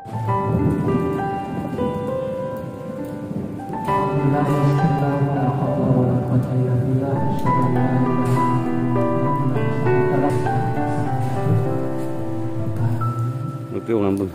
Oke, ngambung.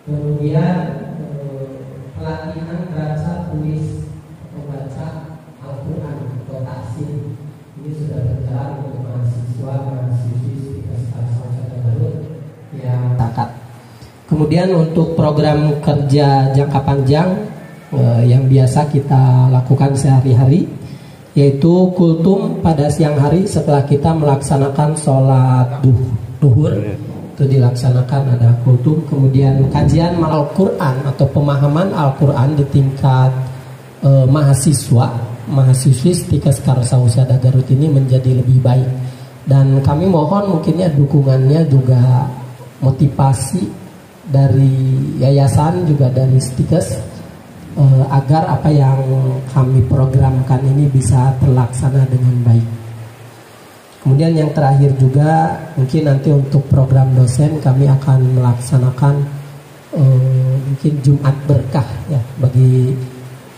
Kemudian pelatihan baca tulis atau baca Al-Quran atau tahsin ini sudah berjalan untuk mahasiswa-mahasiswi di Kabupaten Garut yang takat. Kemudian untuk program kerja jangka panjang yang biasa kita lakukan sehari-hari, yaitu kultum pada siang hari setelah kita melaksanakan sholat duhur, itu dilaksanakan ada kultum. Kemudian kajian Al-Quran atau pemahaman Al-Quran di tingkat mahasiswi Stikes Karsa Husada Garut ini menjadi lebih baik, dan kami mohon mungkinnya dukungannya juga motivasi dari yayasan juga dari Stikes agar apa yang kami programkan ini bisa terlaksana dengan baik. Kemudian yang terakhir juga mungkin nanti untuk program dosen kami akan melaksanakan mungkin Jumat berkah ya bagi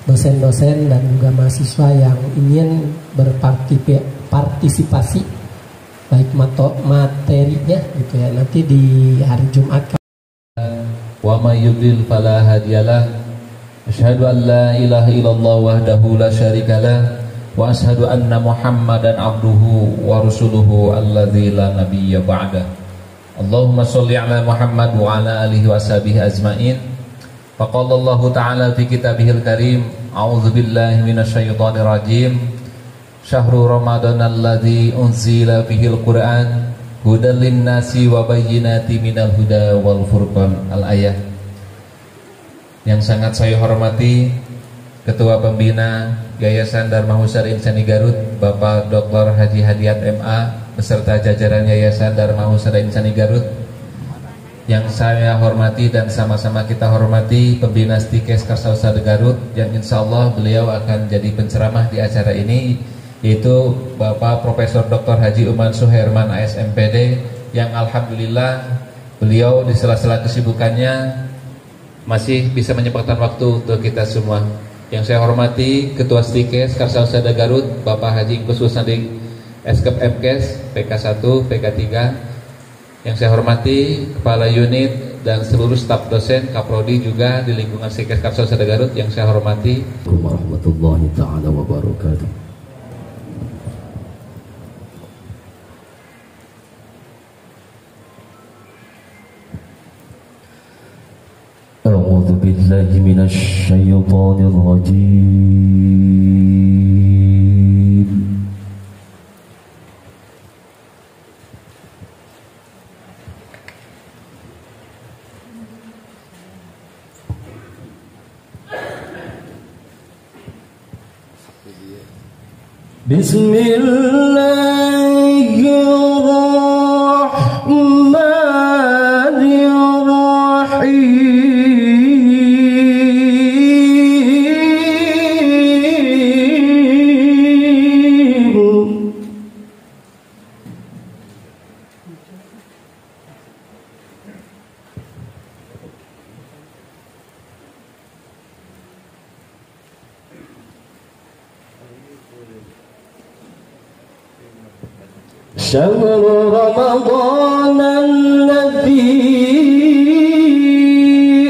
dosen-dosen dan juga mahasiswa yang ingin berpartisipasi baik materinya gitu ya, nanti di hari Jumat. Wa may yudlil fala hadiyalah. Asyhadu an la ilaha illallah wahdahu la syarikalah wa asyhadu anna Muhammadan abduhu wa rasuluhu alladzi la nabiyya ba'da. Allahumma shalli ala Muhammad wa ala alihi wa sahbihi ajmain. Faqala Allah ta'ala fi kitabihil karim, a'udzu billahi minasyaitonir rajim. Syahrul Ramadan alladzi unzila fihil Qur'an hudal linnasi wa bayyinati minal huda wal furqan. Al-ayah. Yang sangat saya hormati Ketua Pembina Yayasan Dharma Husada Insani Garut, Bapak Dr. Haji Hadiat MA beserta jajaran Yayasan Dharma Husada Insani Garut. Yang saya hormati dan sama-sama kita hormati Pembina Stikes Karsa Husada Garut, yang insya Allah beliau akan jadi penceramah di acara ini, yaitu Bapak Profesor Dr. Haji Uman Suherman ASMPD, yang alhamdulillah beliau di sela-sela kesibukannya masih bisa menyempatkan waktu untuk kita semua. Yang saya hormati Ketua Stikes Karsa Husada Garut, Bapak Haji Ingkus Sandik Eskep MKes PK1, PK3. Yang saya hormati Kepala Unit dan seluruh staf dosen Kaprodi juga di lingkungan Stikes Karsa Husada Garut yang saya hormati. Assalamualaikum warahmatullahi taala wabarakatuh. أعوذ بالله من الشيطان الرجيم شهر رمضان الذي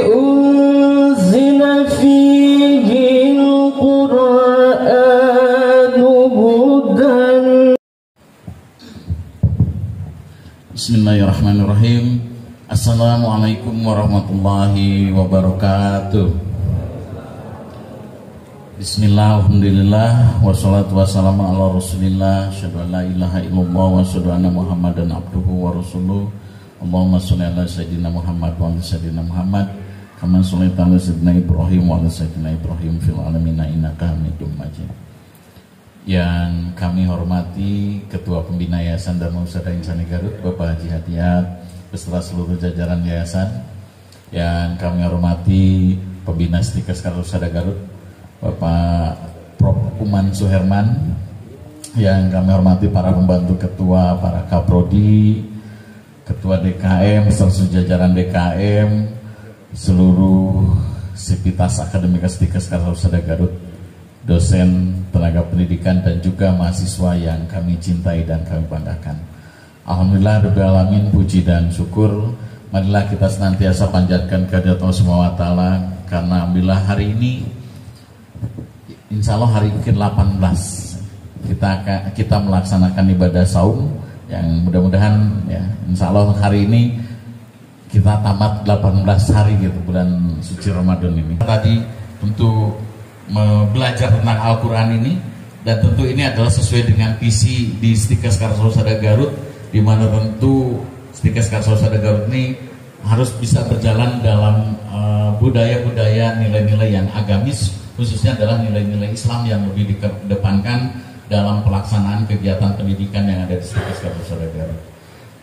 أنزل فيه القرآن هدى. Bismillahirrahmanirrahim. Assalamualaikum warahmatullahi wabarakatuh. Bismillah, alhamdulillah, wassalatu wassalamu ala rasulillah, asyhadu an la ilaha illallah wa asyhadu anna muhammadan abduhu wa rasuluh. Allahumma sholli ala sayyidina Muhammad wa ala sayyidina Muhammad kama shallaita ala sayyidina Ibrahim wa ala sayyidina Ibrahim fil alamin innaka Hamidum Majid. Yang kami hormati Ketua Pembina Yayasan Dharma Husada Insani Garut, Bapak Haji Hadiat beserta seluruh jajaran yayasan. Yang kami hormati Pembina Stikers Karya Husada Garut, Bapak Prof. Uman Suherman. Yang kami hormati para pembantu ketua, para kaprodi, ketua DKM, seluruh jajaran DKM, seluruh sivitas akademika Stikers Karya Husada Garut, dosen, tenaga pendidikan, dan juga mahasiswa yang kami cintai dan kami banggakan. Alhamdulillah rabbil alamin, puji dan syukur marilah kita senantiasa panjatkan kehadirat Allah Subhanahu wa taala, karena alhamdulillah hari ini insya Allah hari ke-18 kita melaksanakan ibadah saum yang mudah-mudahan ya insya Allah hari ini kita tamat 18 hari gitu bulan suci Ramadan ini. Tadi tentu belajar tentang Al-Quran ini, dan tentu ini adalah sesuai dengan visi di Stikers Karya Husada Garut, di mana tentu Stikers Karya Husada Garut ini harus bisa berjalan dalam budaya-budaya, nilai-nilai yang agamis, khususnya adalah nilai-nilai Islam yang lebih dikedepankan dalam pelaksanaan kegiatan pendidikan yang ada di Stikers Karya Husada Garut.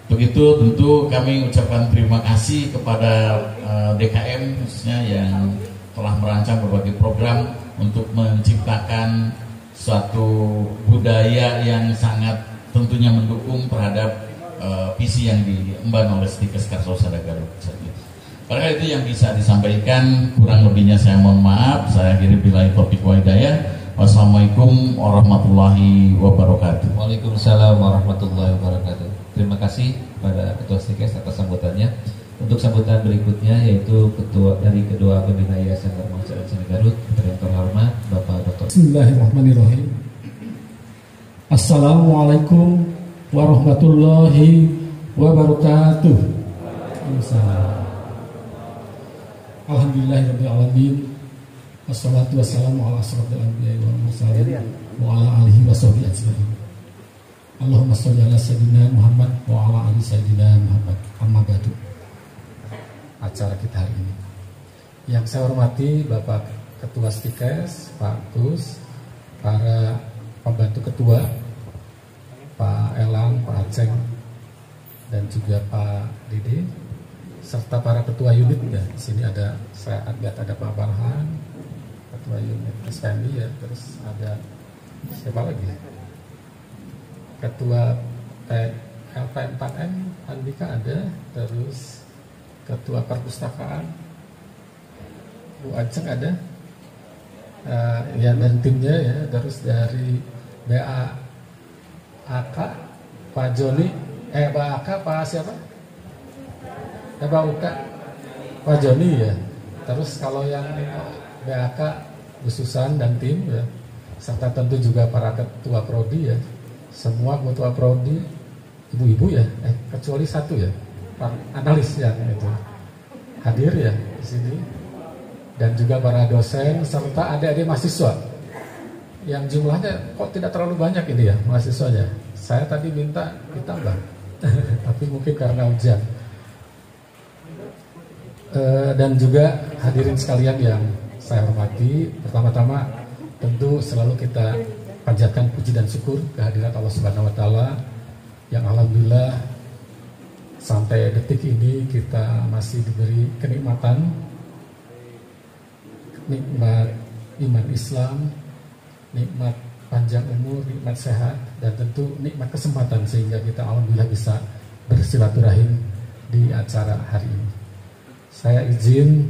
Untuk itu tentu kami ucapkan terima kasih kepada DKM khususnya yang telah merancang berbagai program untuk menciptakan suatu budaya yang sangat tentunya mendukung terhadap visi yang diemban oleh Stikers Karya Husada Garut. Karena itu yang bisa disampaikan, kurang lebihnya saya mohon maaf. Saya akhiri billahi taufiq wa hidayah. Wassalamualaikum warahmatullahi wabarakatuh. Waalaikumsalam warahmatullahi wabarakatuh. Terima kasih kepada Ketua Stikers atas sambutannya. Untuk sambutan berikutnya yaitu Ketua Pembina Yayasan Dharma Husada Insani Garut, yang terhormat Bapak Dr. Bismillahirrahmanirrahim. Assalamualaikum warahmatullahi wabarakatuh. Alhamdulillahirabbil alamin. Wassalatu wassalamu ala asyrofil anbiya'i wal mursalin wa ala alihi washabbihi ajmain. Allahumma sholli ala sayyidina Muhammad wa ala ali sayyidina Muhammad. Amma ba'du. Acara kita hari ini, yang saya hormati Bapak Ketua Stikers, Pak Gus, para pembantu ketua, Pak Elang, Pak Aceng, dan juga Pak Dede, serta para ketua unit ya. Di sini ada saya lihat ada Pak Barhan, ketua unit SPMI ya, terus ada siapa lagi? Ketua LP4M Andika ada, terus Ketua Perpustakaan Bu Aceng ada, ya, dan timnya ya, terus dari BAK Pak Joni, BAK Pak siapa? BAK Pak Joni ya. Terus kalau yang BAK Bu Susan dan tim ya, serta tentu juga para ketua prodi ya, semua ketua prodi ibu-ibu ya, kecuali satu ya, analis yang itu hadir ya di sini, dan juga para dosen serta adik-adik mahasiswa yang jumlahnya kok tidak terlalu banyak ini ya mahasiswanya. Saya tadi minta ditambah tapi mungkin karena hujan. Dan juga hadirin sekalian yang saya hormati, pertama-tama tentu selalu kita panjatkan puji dan syukur kehadirat Allah Subhanahu wa taala yang alhamdulillah sampai detik ini kita masih diberi kenikmatan, nikmat iman Islam, nikmat panjang umur, nikmat sehat, dan tentu nikmat kesempatan sehingga kita alhamdulillah bisa bersilaturahim di acara hari ini. Saya izin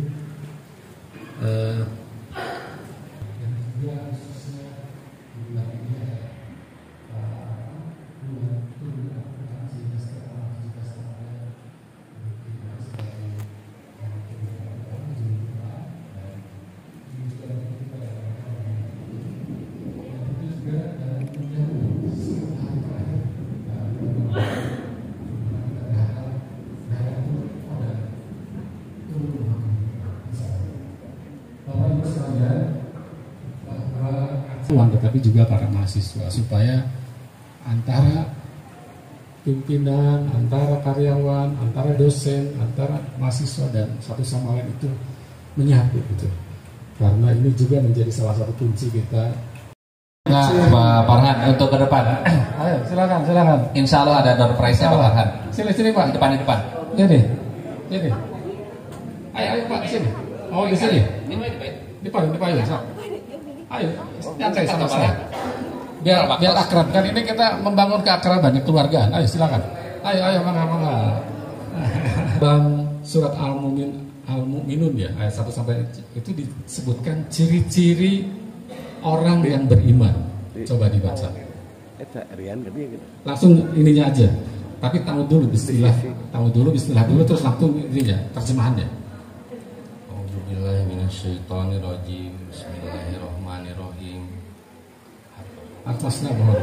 tetapi juga para mahasiswa supaya antara pimpinan, antara karyawan, antara dosen, antara mahasiswa dan satu sama lain itu menyatu gitu. Karena ini juga menjadi salah satu kunci kita. Nah, Pak Farhan untuk ke depan. Ayo, silakan. Insya Allah ada door prize-nya Pak Farhan. Sini Pak. Di depan. Ini. Ayo Pak, sini. Oh, di sini. Di depan. Ayo, nyantai sama saya. Biar akrab kan, ini kita membangun keakraban keluargaan. Ayo silakan. Ayo mangga. Bang surat Al-Mu'minun ya, ayat 1 sampai itu disebutkan ciri-ciri orang yang beriman. Coba dibaca. Langsung ininya aja. Tapi tahu dulu bismillah dulu terus langsung ininya terjemahannya. A'udzubillahi minasyaitonirrajim. Bismillahirrahmanirrahim. Atasnya mohon.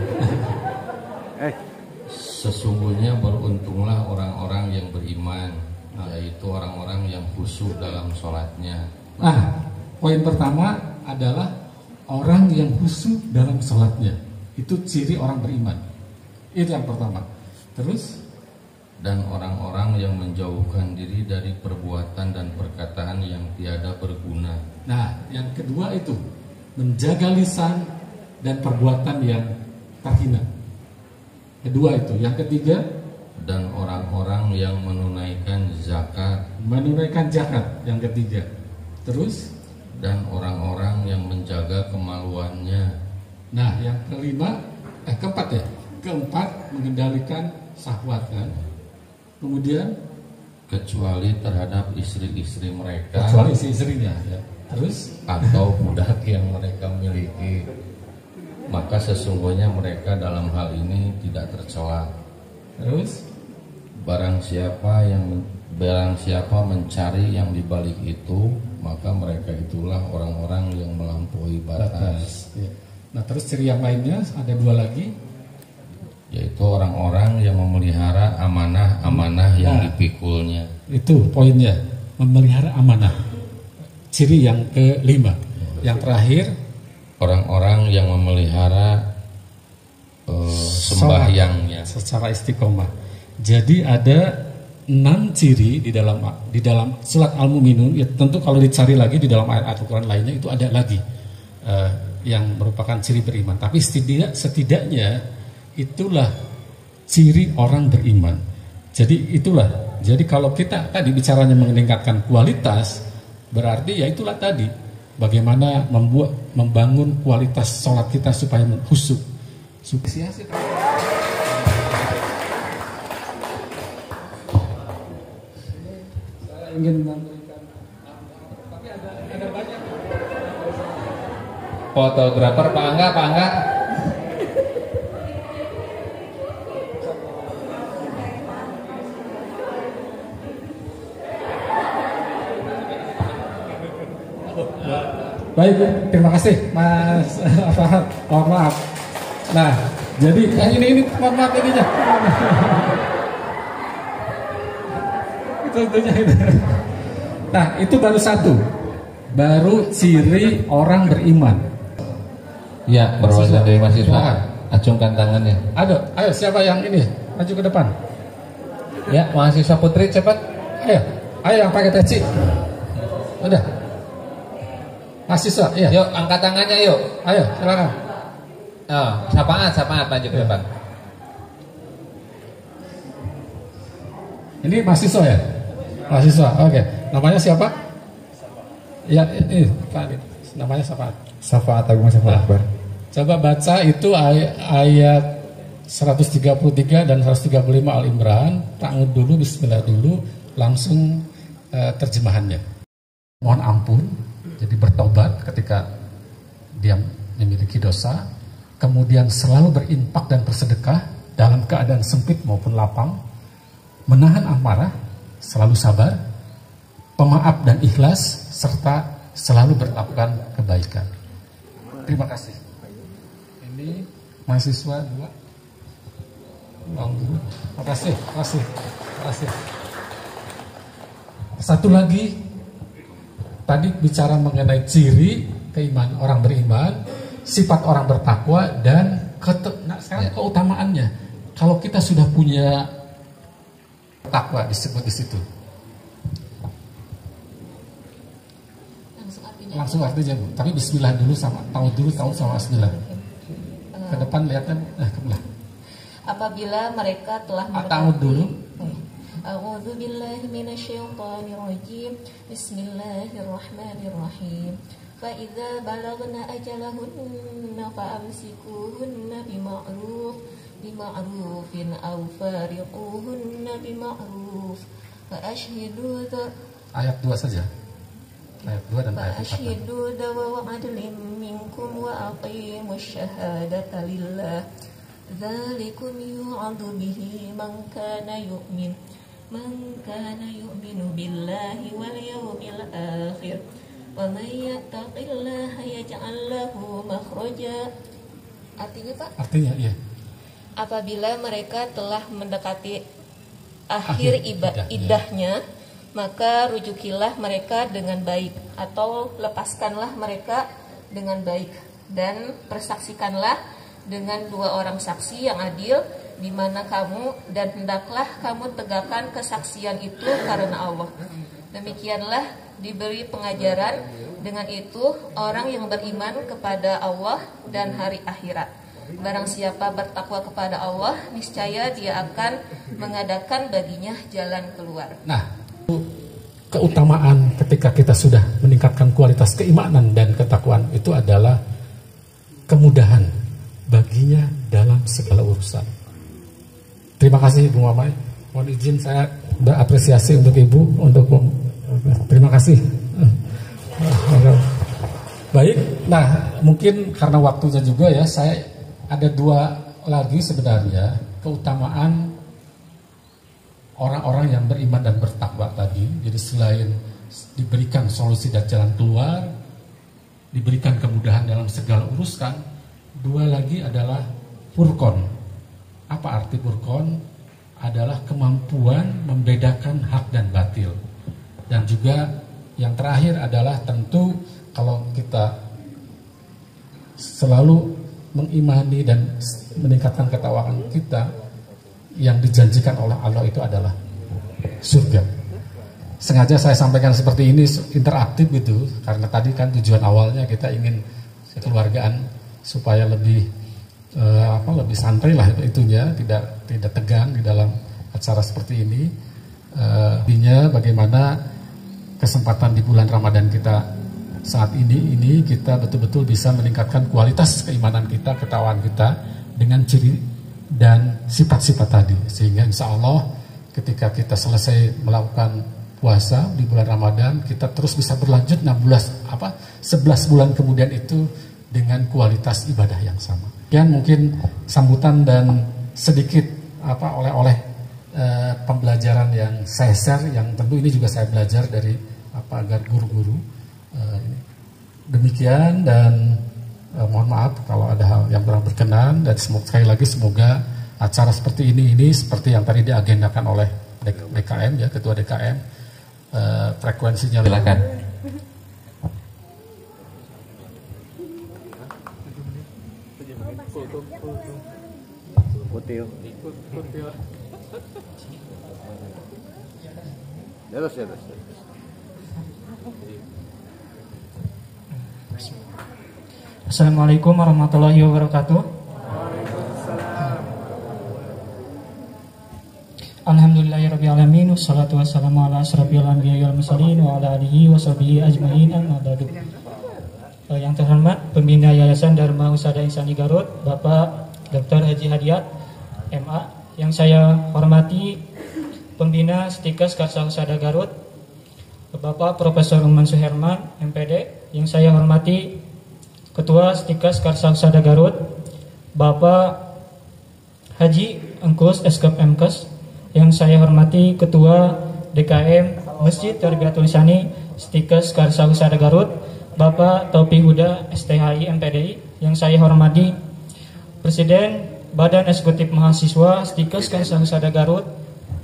Sesungguhnya beruntunglah orang-orang yang beriman, yaitu orang-orang yang khusyuk dalam sholatnya. Poin pertama adalah orang yang khusyuk dalam sholatnya. Itu ciri orang beriman. Itu yang pertama. Terus? Dan orang-orang yang menjauhkan diri dari perbuatan dan perkataan yang tiada berguna. Nah, yang kedua itu menjaga lisan dan perbuatan yang terhina. Kedua itu. Yang ketiga, dan orang-orang yang menunaikan zakat. Yang ketiga. Terus? Dan orang-orang yang menjaga kemaluannya. Nah, yang keempat ya. Keempat, mengendalikan syahwat kan. Kemudian kecuali terhadap istri-istri mereka, kecuali istri-istrinya ya. Terus atau budak yang mereka miliki, maka sesungguhnya mereka dalam hal ini tidak tercela. Terus barang siapa mencari yang dibalik itu, maka mereka itulah orang-orang yang melampaui batas. Ya. Nah, terus ciri yang lainnya ada 2 lagi, yaitu orang-orang yang memelihara amanah-amanah yang dipikulnya. Itu poinnya, memelihara amanah. Ciri yang kelima. Yang terakhir, orang-orang yang memelihara sembahyangnya secara istiqomah. Jadi ada 6 ciri di dalam surat Al-Mu'minun. Ya, tentu kalau dicari lagi di dalam ayat Al-Quran lainnya itu ada lagi yang merupakan ciri beriman. Tapi setidaknya itulah ciri orang beriman. Jadi kalau kita tadi bicaranya meningkatkan kualitas, berarti ya itulah tadi bagaimana membangun kualitas sholat kita supaya khusyuk. Saya ingin memberikan, tapi ada banyak fotografer Pak Angga. Baik, terima kasih Mas Farhan. Mohon maaf. Nah, jadi ini mohon maaf ininya. Nah, itu baru satu. Baru ciri orang beriman. Ya, berasal dari mahasiswa. Acungkan tangannya. Ayo siapa yang ini? Maju ke depan. Ya, mahasiswa putri cepat. Ayo yang pakai teci. Udah. Mahasiswa, iya. Yuk, angkat tangannya yuk. Ayo, silakan. Syafaat maju ke depan. Ini mahasiswa ya? Mahasiswa, oke. Namanya siapa? Ya, ini Pak. Namanya Syafaat. Syafaat Agung Syafaat Akbar. Coba baca itu ayat 133 dan 135 Al-Imran. Ta'awud dulu, bismillah dulu, langsung terjemahannya. Mohon ampun, jadi bertobat ketika dia memiliki dosa, kemudian selalu berinfak dan bersedekah dalam keadaan sempit maupun lapang, menahan amarah, selalu sabar, pemaaf dan ikhlas, serta selalu berlakukan kebaikan. Terima kasih. Ini mahasiswa 2. Terima kasih. Satu lagi, tadi bicara mengenai ciri keimanan orang beriman, sifat orang bertakwa, dan sekarang keutamaannya. Kalau kita sudah punya takwa disebut di situ. Langsung artinya Bu. Tapi bismillah dulu sama tahu sama bismillah. Ke depan lihatkan ke belah. Apabila mereka telah tahu dulu. A'udzu billahi minasyaitonir rajim. Bismillahirrahmanirrahim. Fa idza balagna ajalahunna fa'amsikuhunna bima'rufin aw fariquhunna bima'ruf. Fa ashhidu ayat 2 saja. Ayat 2 dan ayat 4. Fa ashhidu dawa adlin minkum wa aqimush syahadata lillah. Dzalikum yu'adhu bihi man kana yu'minu billahi wal yawmil akhir. Wa may yattaqillaha yaj'al lahu makhraja. Artinya Pak? Artinya iya. Apabila mereka telah mendekati akhir iddahnya, maka rujukilah mereka dengan baik, atau lepaskanlah mereka dengan baik, dan persaksikanlah dengan 2 orang saksi yang adil di mana kamu, dan hendaklah kamu tegakkan kesaksian itu karena Allah. Demikianlah diberi pengajaran, dengan itu orang yang beriman kepada Allah dan hari akhirat. Barang siapa bertakwa kepada Allah, niscaya dia akan mengadakan baginya jalan keluar. Nah, keutamaan ketika kita sudah meningkatkan kualitas keimanan dan ketakwaan itu adalah kemudahan baginya dalam segala urusan. Terima kasih Ibu Mamai. Mohon izin saya berapresiasi untuk Ibu, terima kasih. Baik, nah mungkin karena waktunya juga ya, saya ada 2 lagi sebenarnya keutamaan orang-orang yang beriman dan bertakwa tadi. Jadi selain diberikan solusi dan jalan keluar, diberikan kemudahan dalam segala urusan, 2 lagi adalah furqon. Apa arti furqon? Adalah kemampuan membedakan hak dan batil. Dan juga yang terakhir adalah tentu kalau kita selalu mengimani dan meningkatkan ketakwaan kita, yang dijanjikan oleh Allah itu adalah surga. Sengaja saya sampaikan seperti ini interaktif gitu, karena tadi kan tujuan awalnya kita ingin kekeluargaan supaya lebih lebih santai lah itunya, tidak tegang di dalam acara seperti ini. Intinya bagaimana kesempatan di bulan Ramadan kita saat ini kita betul-betul bisa meningkatkan kualitas keimanan kita, ketakwaan kita dengan ciri dan sifat-sifat tadi, sehingga insya Allah ketika kita selesai melakukan puasa di bulan Ramadan, kita terus bisa berlanjut 11 bulan kemudian itu dengan kualitas ibadah yang sama. Dan mungkin sambutan dan sedikit oleh-oleh pembelajaran yang saya share, yang tentu ini juga saya belajar dari agar guru-guru. Demikian, dan mohon maaf kalau ada hal yang kurang berkenan, dan sekali lagi semoga acara seperti ini seperti yang tadi diagendakan oleh DKM ya, Ketua DKM, frekuensinya silakan. Assalamualaikum warahmatullahi wabarakatuh. Alhamdulillahirabbil alamin wassalatu wassalamu ala asrofil anbiya'i wal mursalin wa ala alihi washabihi ajmain amma ba'du. Yang terhormat Pembina Yayasan Dharma Husada Insani Garut, Bapak Dr. Haji Hadiat MA. Yang saya hormati Pembina Stikes Karsa Husada Garut, Bapak Profesor Uman Suherman MPD. Yang saya hormati Ketua Stikes Karsa Husada Garut, Bapak Haji Engkus Eskep MKes. Yang saya hormati Ketua DKM Masjid Tarbiyatul Insani Stikes Karsa Husada Garut, Bapak Taufik Huda STHI MPDI. Yang saya hormati Presiden Badan Eksekutif Mahasiswa Stikes Karsa Husada Garut,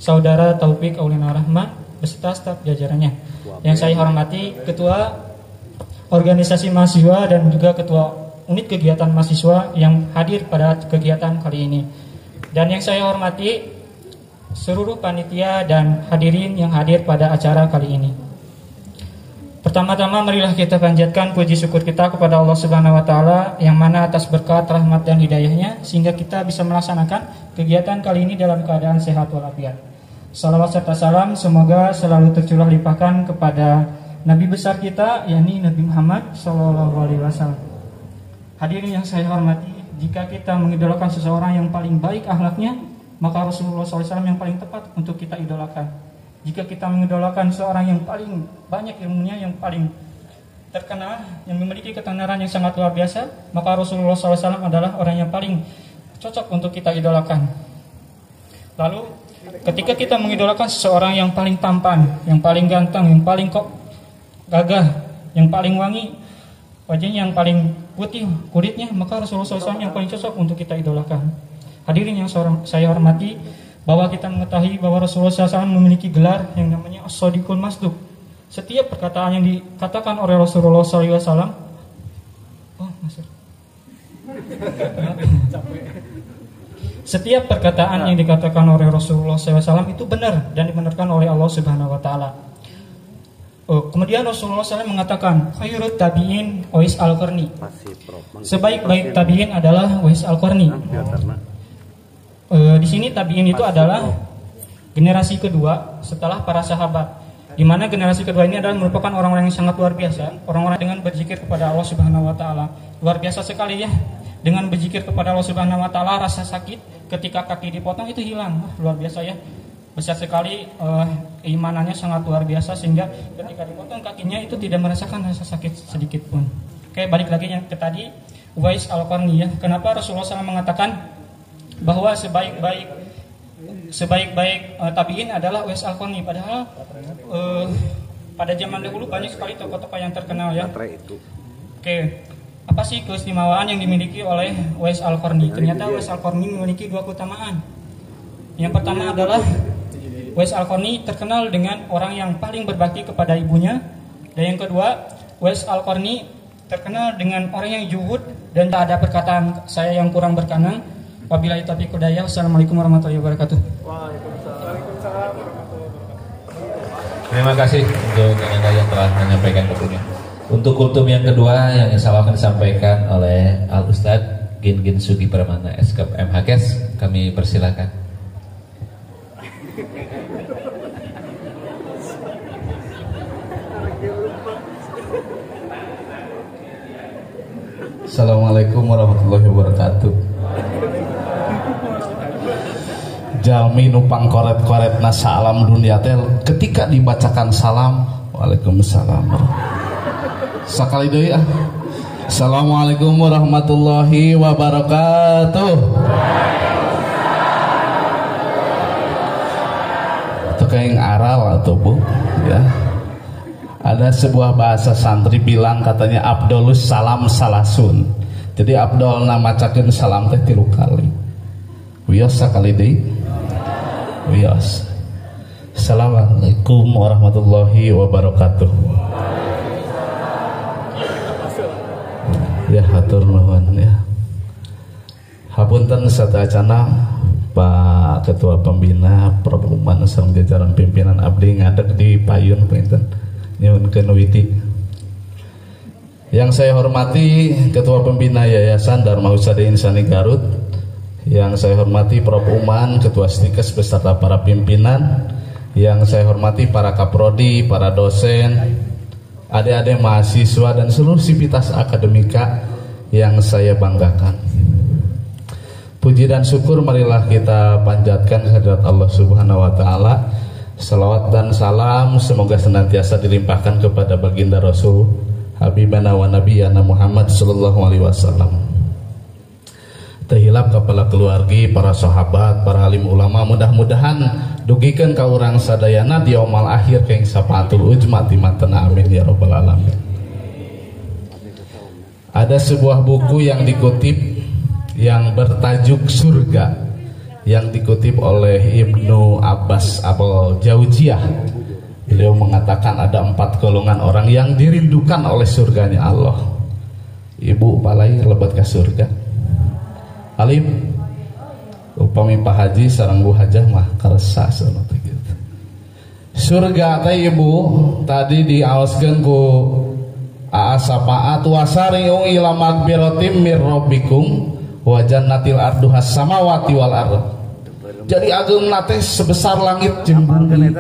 Saudara Taufik Aulina Rahman beserta staf jajarannya. Yang saya hormati Ketua Organisasi Mahasiswa dan juga Ketua Unit Kegiatan Mahasiswa yang hadir pada kegiatan kali ini. Dan yang saya hormati seluruh panitia dan hadirin yang hadir pada acara kali ini. Pertama-tama marilah kita panjatkan puji syukur kita kepada Allah Subhanahu wa taala yang mana atas berkat rahmat dan hidayahnya sehingga kita bisa melaksanakan kegiatan kali ini dalam keadaan sehat walafiat. Salawat serta salam semoga selalu tercurah limpahkan kepada Nabi besar kita yakni Nabi Muhammad sallallahu alaihi wasallam. Hadirin yang saya hormati, jika kita mengidolakan seseorang yang paling baik akhlaknya, maka Rasulullah SAW yang paling tepat untuk kita idolakan. Jika kita mengidolakan seorang yang paling banyak ilmunya, yang paling terkenal, yang memiliki ketenaran yang sangat luar biasa, maka Rasulullah SAW adalah orang yang paling cocok untuk kita idolakan. Lalu, ketika kita mengidolakan seseorang yang paling tampan, yang paling ganteng, yang paling gagah, yang paling wangi, wajahnya yang paling putih kulitnya, maka Rasulullah SAW yang paling cocok untuk kita idolakan. Hadirin yang saya hormati, bahwa kita mengetahui bahwa Rasulullah SAW memiliki gelar yang namanya As-Shadiqul Masduq. Setiap perkataan yang dikatakan oleh Rasulullah SAW, setiap perkataan yang dikatakan oleh Rasulullah SAW itu benar dan dibenarkan oleh Allah Subhanahu Wa Taala. Kemudian Rasulullah SAW mengatakan, Khairut tabi'in Uwais Al-Qarni. Sebaik-baik tabi'in adalah Uwais Al-Qarni. Di sini tabi'in itu adalah generasi kedua setelah para sahabat, di mana generasi kedua ini adalah merupakan orang-orang yang sangat luar biasa, orang-orang dengan berzikir kepada Allah Subhanahu Wa Taala. Luar biasa sekali ya, dengan berzikir kepada Allah Subhanahu Wa Taala, rasa sakit ketika kaki dipotong itu hilang. Luar biasa ya, besar sekali keimanannya sangat luar biasa sehingga ketika dipotong kakinya itu tidak merasakan rasa sakit sedikit pun. Oke, balik lagi yang ke tadi, Uwais Al-Qarni ya. Kenapa Rasulullah SAW mengatakan bahwa sebaik-baik tabi'in adalah Uwais Al-Qarni, padahal pada zaman dahulu banyak sekali tokoh-tokoh yang terkenal ya. Oke, apa sih keistimewaan yang dimiliki oleh Uwais Al-Qarni? Ternyata Uwais Al-Qarni memiliki dua keutamaan. Yang pertama adalah Uwais Al-Qarni terkenal dengan orang yang paling berbakti kepada ibunya, dan yang kedua Uwais Al-Qarni terkenal dengan orang yang juhud dan tak ada perkataan saya yang kurang berkenan. Wabillahi taufiq wal hidayah. Wassalamualaikum warahmatullahi wabarakatuh. Waalaikumsalam. Terima kasih untuk Anda yang telah menyampaikan kultumnya. Untuk kultum yang kedua yang insya Allah akan disampaikan oleh Al Ustadz Gin Sugi Pramana Eskep MHKes, kami persilakan. Assalamualaikum warahmatullahi wabarakatuh. Jalmi nupang koret-koret na salam dunia tel ketika dibacakan salam waalaikumsalam sekali deui ah. Assalamualaikum warahmatullahi wabarakatuh. Itu kayak aral atau bu ya. Ada sebuah bahasa santri bilang katanya Abdolus salam salasun. Jadi Abdol namacakeun salam teh 3 kali. Wios sakali deui. Wios. Assalamualaikum warahmatullahi wabarakatuh. Ya hatur nuhun ya. Hapunten sadayana Pak Ketua Pembina Perhubungan sareng jajaran pimpinan abdi ngadeg di payun pinten nyuwunkeun witi. Yang saya hormati Ketua Pembina Yayasan Dharma Husada Insani Garut, yang saya hormati Prof. Uman, Ketua Stikes beserta para pimpinan, Yang saya hormati para kaprodi, para dosen, adik-adik mahasiswa dan seluruh sivitas akademika yang saya banggakan. Puji dan syukur marilah kita panjatkan kehadirat Allah Subhanahu wa taala. Salawat dan salam semoga senantiasa dilimpahkan kepada baginda Rasul Habibana wa Nabiyana Muhammad sallallahu alaihi wasallam. Terhilap kepala keluargi, para sahabat, para alim ulama, mudah-mudahan dugikeun ka urang sadayana di yaumul akhir keng sapaatul ujma timatna amin ya rabbal alamin. Ada sebuah buku yang dikutip yang bertajuk Surga yang dikutip oleh Ibnu Abbas Al-Jauziyah. Beliau mengatakan ada 4 golongan orang yang dirindukan oleh surganya Allah. Ibu palai lebat ke surga. Alim upami Pak Haji sareng Bu Hajah mah karesa cenah gitu. Surga teh Ibu tadi diaoskeun ku Aasapaat wasari'u ila magfiratim mir rabbikum wa jannatil arduhas samawati wal ardh. Jadi ageumna teh sebesar langit jeung bumi.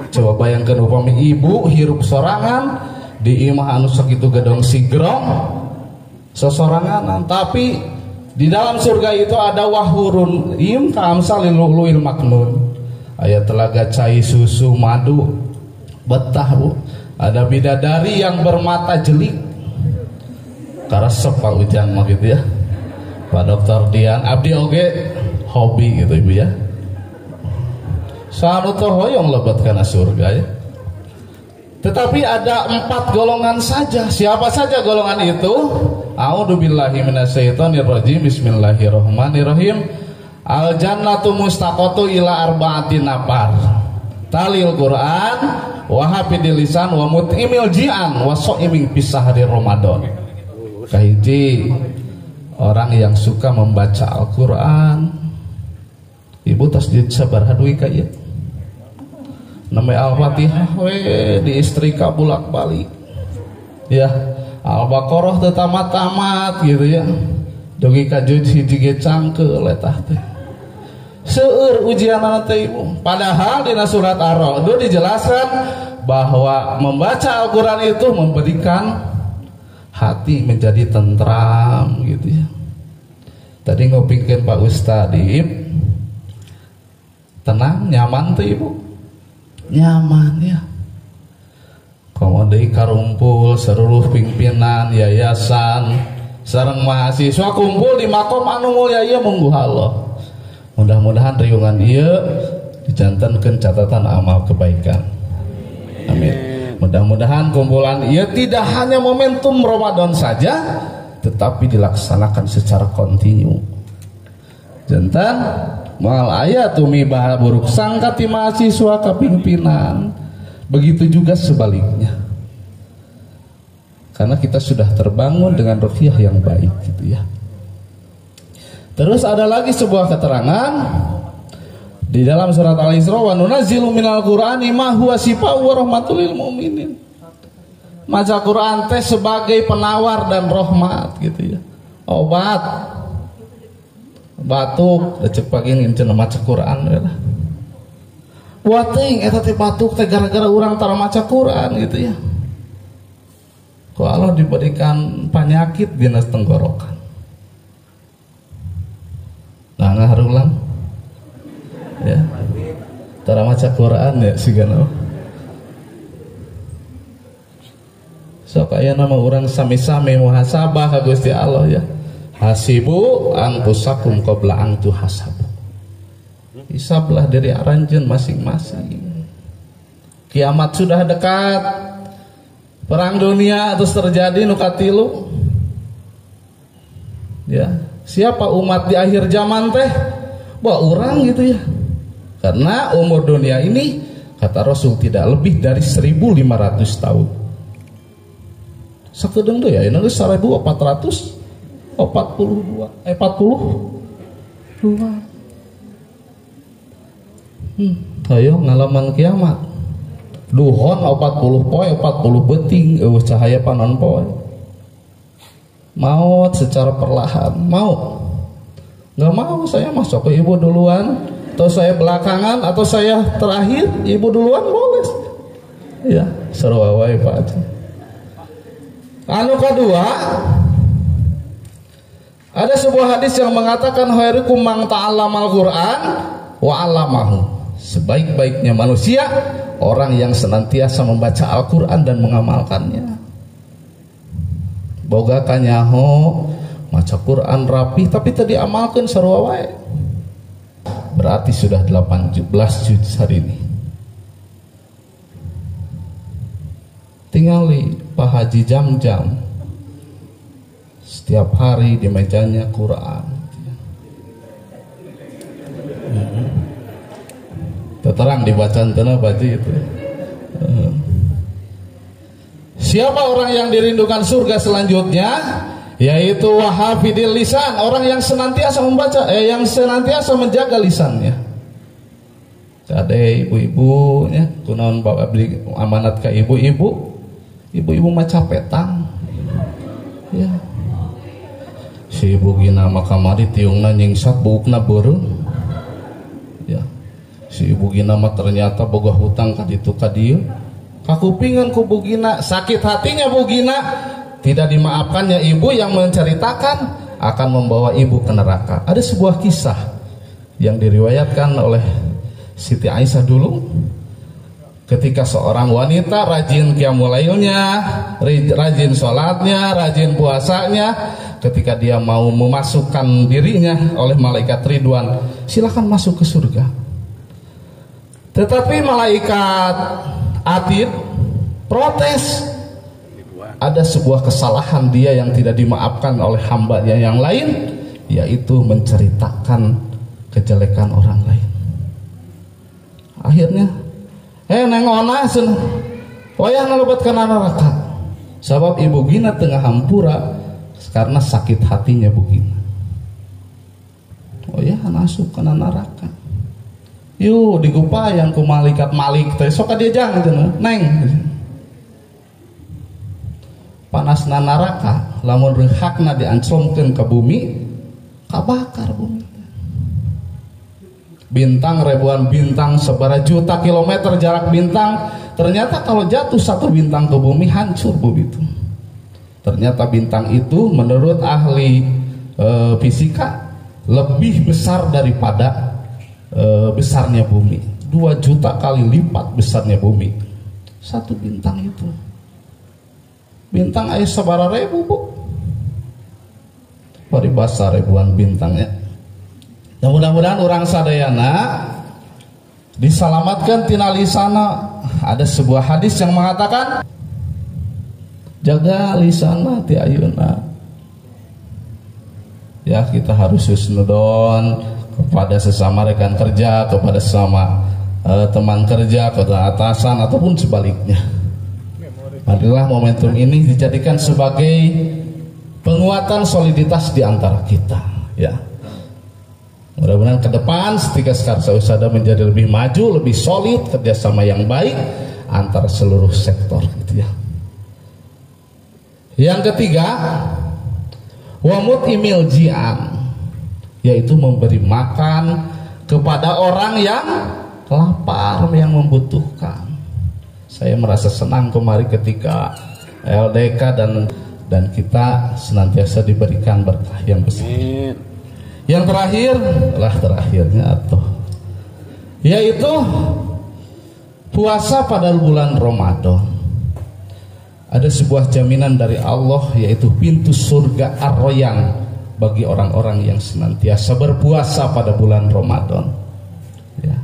Coba bayangkeun upami ibu hirup sorangan di imah anu sakitu gedong sigrong sosoranganan, tapi di dalam surga itu ada wahurun im kamsalil lu'lu'il maknun. Aya telaga cai susu madu betah Bu. Ada bidadari yang bermata jelik. Karesep Pak Ujang mah gitu ya. Pak Dokter Dian abdi oge hobi gitu Ibu ya. Sanu teh hoyong lebet kana surga ya. Tetapi ada 4 golongan saja. Siapa saja golongan itu? A'udzubillahi minasyaitonirrajim. Bismillahirrahmanirrahim. Al jannatu mustaqatu ila arba'atin nafar. Talil Quran wa hafidil lisan wa mut'imil ji'an wa sha'imin fi sahri Ramadan. Kahiji orang yang suka membaca Al-Qur'an. Ibu tasdid sabar haduy ka ieu. Namanya Al-Fatihah we diistrika bolak-balik. Ya, Al-Baqarah teu tamat-tamat gitu ya. Dugi ka juz hiji ge cangkeul eta teh. Seueur ujianna teh Ibu. Padahal dina surat Ar-Ra'd dijelaskan bahwa membaca Al-Qur'an itu memberikan hati menjadi tentram gitu ya. Tadi ngopikeun Pak Ustaz Diip. Tenang, nyaman teh Ibu. Nyaman ya. Komodei karumpul seluruh pimpinan yayasan sareng mahasiswa kumpul di makom anu mulya ieu mungguh Allah. Mudah-mudahan riungan ieu dijantenkeun catatan amal kebaikan. Amin. Mudah-mudahan kumpulan ieu tidak hanya momentum Ramadan saja, tetapi dilaksanakan secara kontinu. Jantan mal ayatu mibah buruk sangka ti mahasiswa ka pimpinan. Begitu juga sebaliknya. Karena kita sudah terbangun dengan ruhiyah yang baik gitu ya. Terus ada lagi sebuah keterangan di dalam surat Al-Isra, wa nunazzilu minal Qur'ani ma huwa shifaa'un wa rahmatul lil mu'minin. Maca Quran teh sebagai penawar dan rahmat gitu ya. Obat batuk recek pagi nginceun maca Quran ya lah. Wating eta teh batuk teh gara-gara urang tara maca Quran gitu ya. Kalau diberikan penyakit dina tenggorokan. Nah ngaharulang ya. Tara maca Quran ya sigana. Sok aya nama urang sami-sami muhasabah ka Gusti Allah ya. Hasibu anfusakum qabla an tuhasabu. Hisablah diri aranjeun masing-masing. Kiamat sudah dekat. Perang dunia terus terjadi nu katilu. Ya, siapa umat di akhir zaman teh? Wah, urang gitu ya. Karena umur dunia ini kata Rasul tidak lebih dari 1500 tahun. Sakedeung teh ya, ini 1442. Ayo ngalaman kiamat. Duhon 40 poe 40 beting cahaya panon poe. Maut secara perlahan. Mau? Nggak mau, saya masuk ke ibu duluan. atau saya belakangan, atau saya terakhir? Ibu duluan boleh. Ya, sarua wae Pak Haji. Anu kedua, ada sebuah hadis yang mengatakan khairukum man ta'allamal Qur'an wa 'allamahu. Sebaik-baiknya manusia orang yang senantiasa membaca Al-Qur'an dan mengamalkannya. Boga kanyaho maca Quran rapi tapi tadi amalkan sarua wae. Berarti sudah 18 juz hari ini. Tingali Pak Haji jam-jam setiap hari di mejanya Quran. Terang dibacaan tanah baji itu. Siapa orang yang dirindukan surga selanjutnya? Yaitu wahafidil lisan, orang yang senantiasa membaca, yang senantiasa menjaga lisannya. Kade ibu-ibu ya, kunaon bapak beli amanat ke ibu-ibu. Ibu-ibu maca petang. Ya. Si ibu gina makamari tiungna nyingsat buukna beureum. Ya. Si ibu gina mah ternyata boga hutang ka ditu ka dieu. Kakupingan ku bugina, sakit hatinya bugina, tidak dimaafkannya ibu yang menceritakan akan membawa ibu ke neraka. Ada sebuah kisah yang diriwayatkan oleh Siti Aisyah dulu, ketika seorang wanita rajin qiyamul lailnya, rajin sholatnya, rajin puasanya, ketika dia mau memasukkan dirinya oleh malaikat Ridwan, silakan masuk ke surga. Tetapi malaikat Atid protes, ada sebuah kesalahan dia yang tidak dimaafkan oleh hambanya yang lain, yaitu menceritakan kejelekan orang lain. Akhirnya neng ona sen wayah ngalebat kana neraka. Sabab ibu gina tengah hampura karena sakit hatinya bugina. Oh ya, masuk kana neraka. Yuk digupayang ku malaikat malik teh sok dia jangan neng. Panasna neraka lamun rehakna dianclomkeun ke bumi, kabakar bumi. Bintang, ribuan bintang, seberapa juta kilometer jarak bintang, ternyata kalau jatuh satu bintang ke bumi hancur bumi itu. Ternyata bintang itu menurut ahli fisika lebih besar daripada besarnya bumi. 2 juta kali lipat besarnya bumi satu bintang itu. Bintang aya sabaraha ribu bu, paribasa ribuan bintangnya. Ya mudah-mudahan orang sadayana diselamatkan tina lisana. Ada sebuah hadis yang mengatakan jaga lisana ti ayeuna. Ya kita harus husnudon kepada sesama rekan kerja, kepada sesama teman kerja, kepada atasan ataupun sebaliknya. Marilah momentum ini dijadikan sebagai penguatan soliditas di antara kita, ya. Mudah-mudahan ke depan Setika Sekarsa Usada menjadi lebih maju, lebih solid, kerjasama yang baik antara seluruh sektor, gitu ya. Yang ketiga, wamut imil jian, yaitu memberi makan kepada orang yang lapar, yang membutuhkan. Saya merasa senang kemarin ketika LDK dan kita senantiasa diberikan berkah yang besar. Yang terakhirnya atau yaitu puasa pada bulan Ramadan. Ada sebuah jaminan dari Allah, yaitu pintu surga Ar-Rayyan bagi orang-orang yang senantiasa berpuasa pada bulan Ramadan. Ya.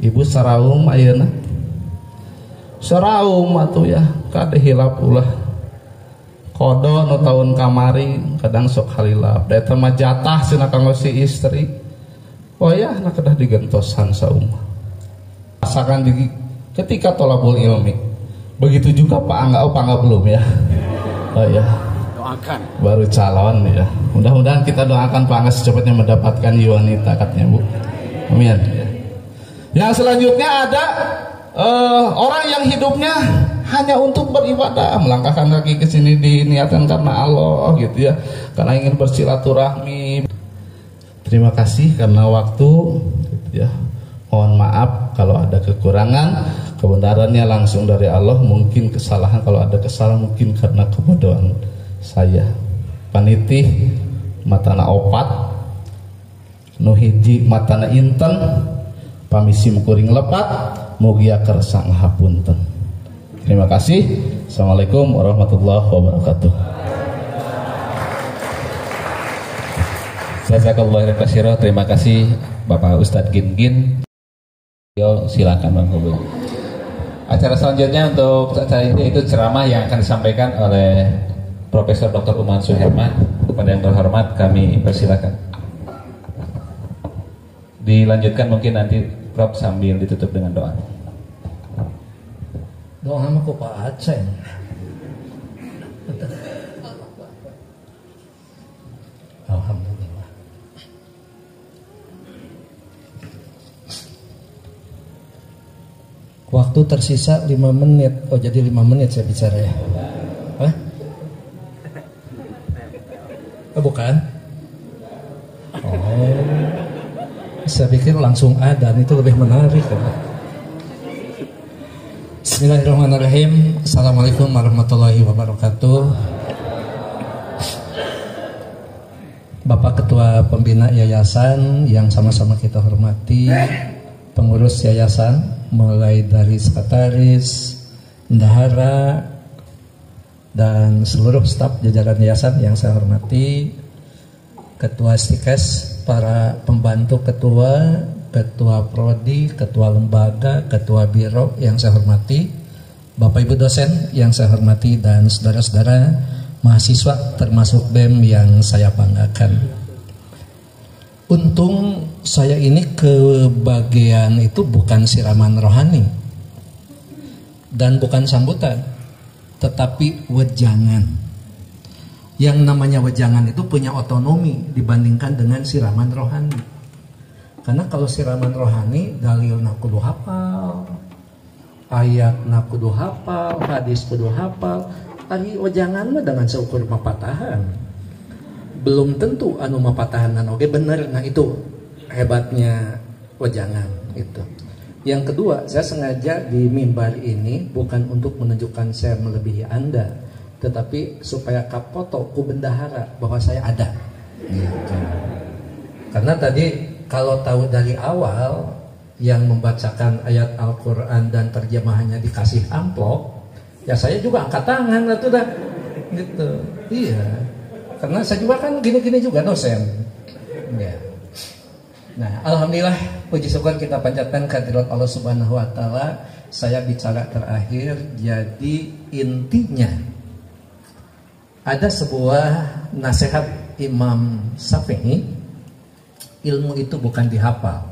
Ibu saraum ayeuna. Saraum atuh ya, kade hilap ulah. Kodo nu tahun kamari kadang sok halilap. Da eta mah jatah cenah kanggo si istri. Oh ya, na kedah digentosan saumah. Rasakan ketika tolabul ilmi. Begitu juga Pak Angga belum ya. Oh ya. Doakan. Baru calon ya. Mudah-mudahan kita doakan Pak Angga secepatnya mendapatkan wanita katanya Bu. Amin. Yang selanjutnya ada orang yang hidupnya hanya untuk beribadah, melangkahkan kaki ke sini diniatkan karena Allah gitu ya, karena ingin bersilaturahmi. Terima kasih karena waktu, ya. Mohon maaf kalau ada kekurangan. Kebenarannya langsung dari Allah. Mungkin kesalahan, kalau ada kesalahan mungkin karena kebodohan saya. Panitih matana opat, nuhiji matana inten, pamisim kuring lepat, mugia kersa ngahapunten. Terima kasih. Assalamualaikum warahmatullahi wabarakatuh. Jazakallahu khairan. Terima kasih Bapak Ustadz Gin. Yo, silakan Bang Kobe. Acara selanjutnya untuk acara ini itu ceramah yang akan disampaikan oleh Profesor Dr. Uman Suherman. Kepada yang terhormat kami persilakan. Dilanjutkan mungkin nanti Prof sambil ditutup dengan doa. Doa sama ku Pak Aceh. Alhamdulillah. Waktu tersisa 5 menit. Oh, jadi 5 menit saya bicara ya. Hah? Oh, bukan? Oh, saya pikir langsung ada, itu lebih menarik. Bismillahirrahmanirrahim. Assalamualaikum warahmatullahi wabarakatuh. Bapak Ketua Pembina Yayasan yang sama-sama kita hormati, pengurus yayasan mulai dari sekretaris, bendahara, dan seluruh staf jajaran yayasan yang saya hormati, ketua stikes, para pembantu ketua, ketua prodi, ketua lembaga, ketua biro yang saya hormati, Bapak Ibu dosen yang saya hormati, dan saudara-saudara mahasiswa termasuk BEM yang saya banggakan. Untung saya ini kebagian itu bukan siraman rohani dan bukan sambutan, tetapi wejangan. Yang namanya wejangan itu punya otonomi dibandingkan dengan siraman rohani. Karena kalau siraman rohani, dalil kudu hafal, ayat kudu hafal, hadis kudu hafal. Ari wejangan mah dengan seukur mapatahan. Belum tentu anu mapatahan oge bener. Nah itu hebatnya wejangan itu. Yang kedua, saya sengaja di mimbar ini bukan untuk menunjukkan saya melebihi Anda, tetapi supaya kapoto ku bendahara bahwa saya ada. Gitu. Karena tadi kalau tahu dari awal yang membacakan ayat Al-Quran dan terjemahannya dikasih amplop, ya saya juga angkat tangan lah tuh dah. Gitu. Iya. Karena saya juga kan gini-gini juga dosen. Ya. Nah, alhamdulillah puji syukur kita panjatkan kehadirat Allah Subhanahu wa taala. Saya bicara terakhir, jadi intinya ada sebuah nasihat Imam Syafi'i, ilmu itu bukan dihafal,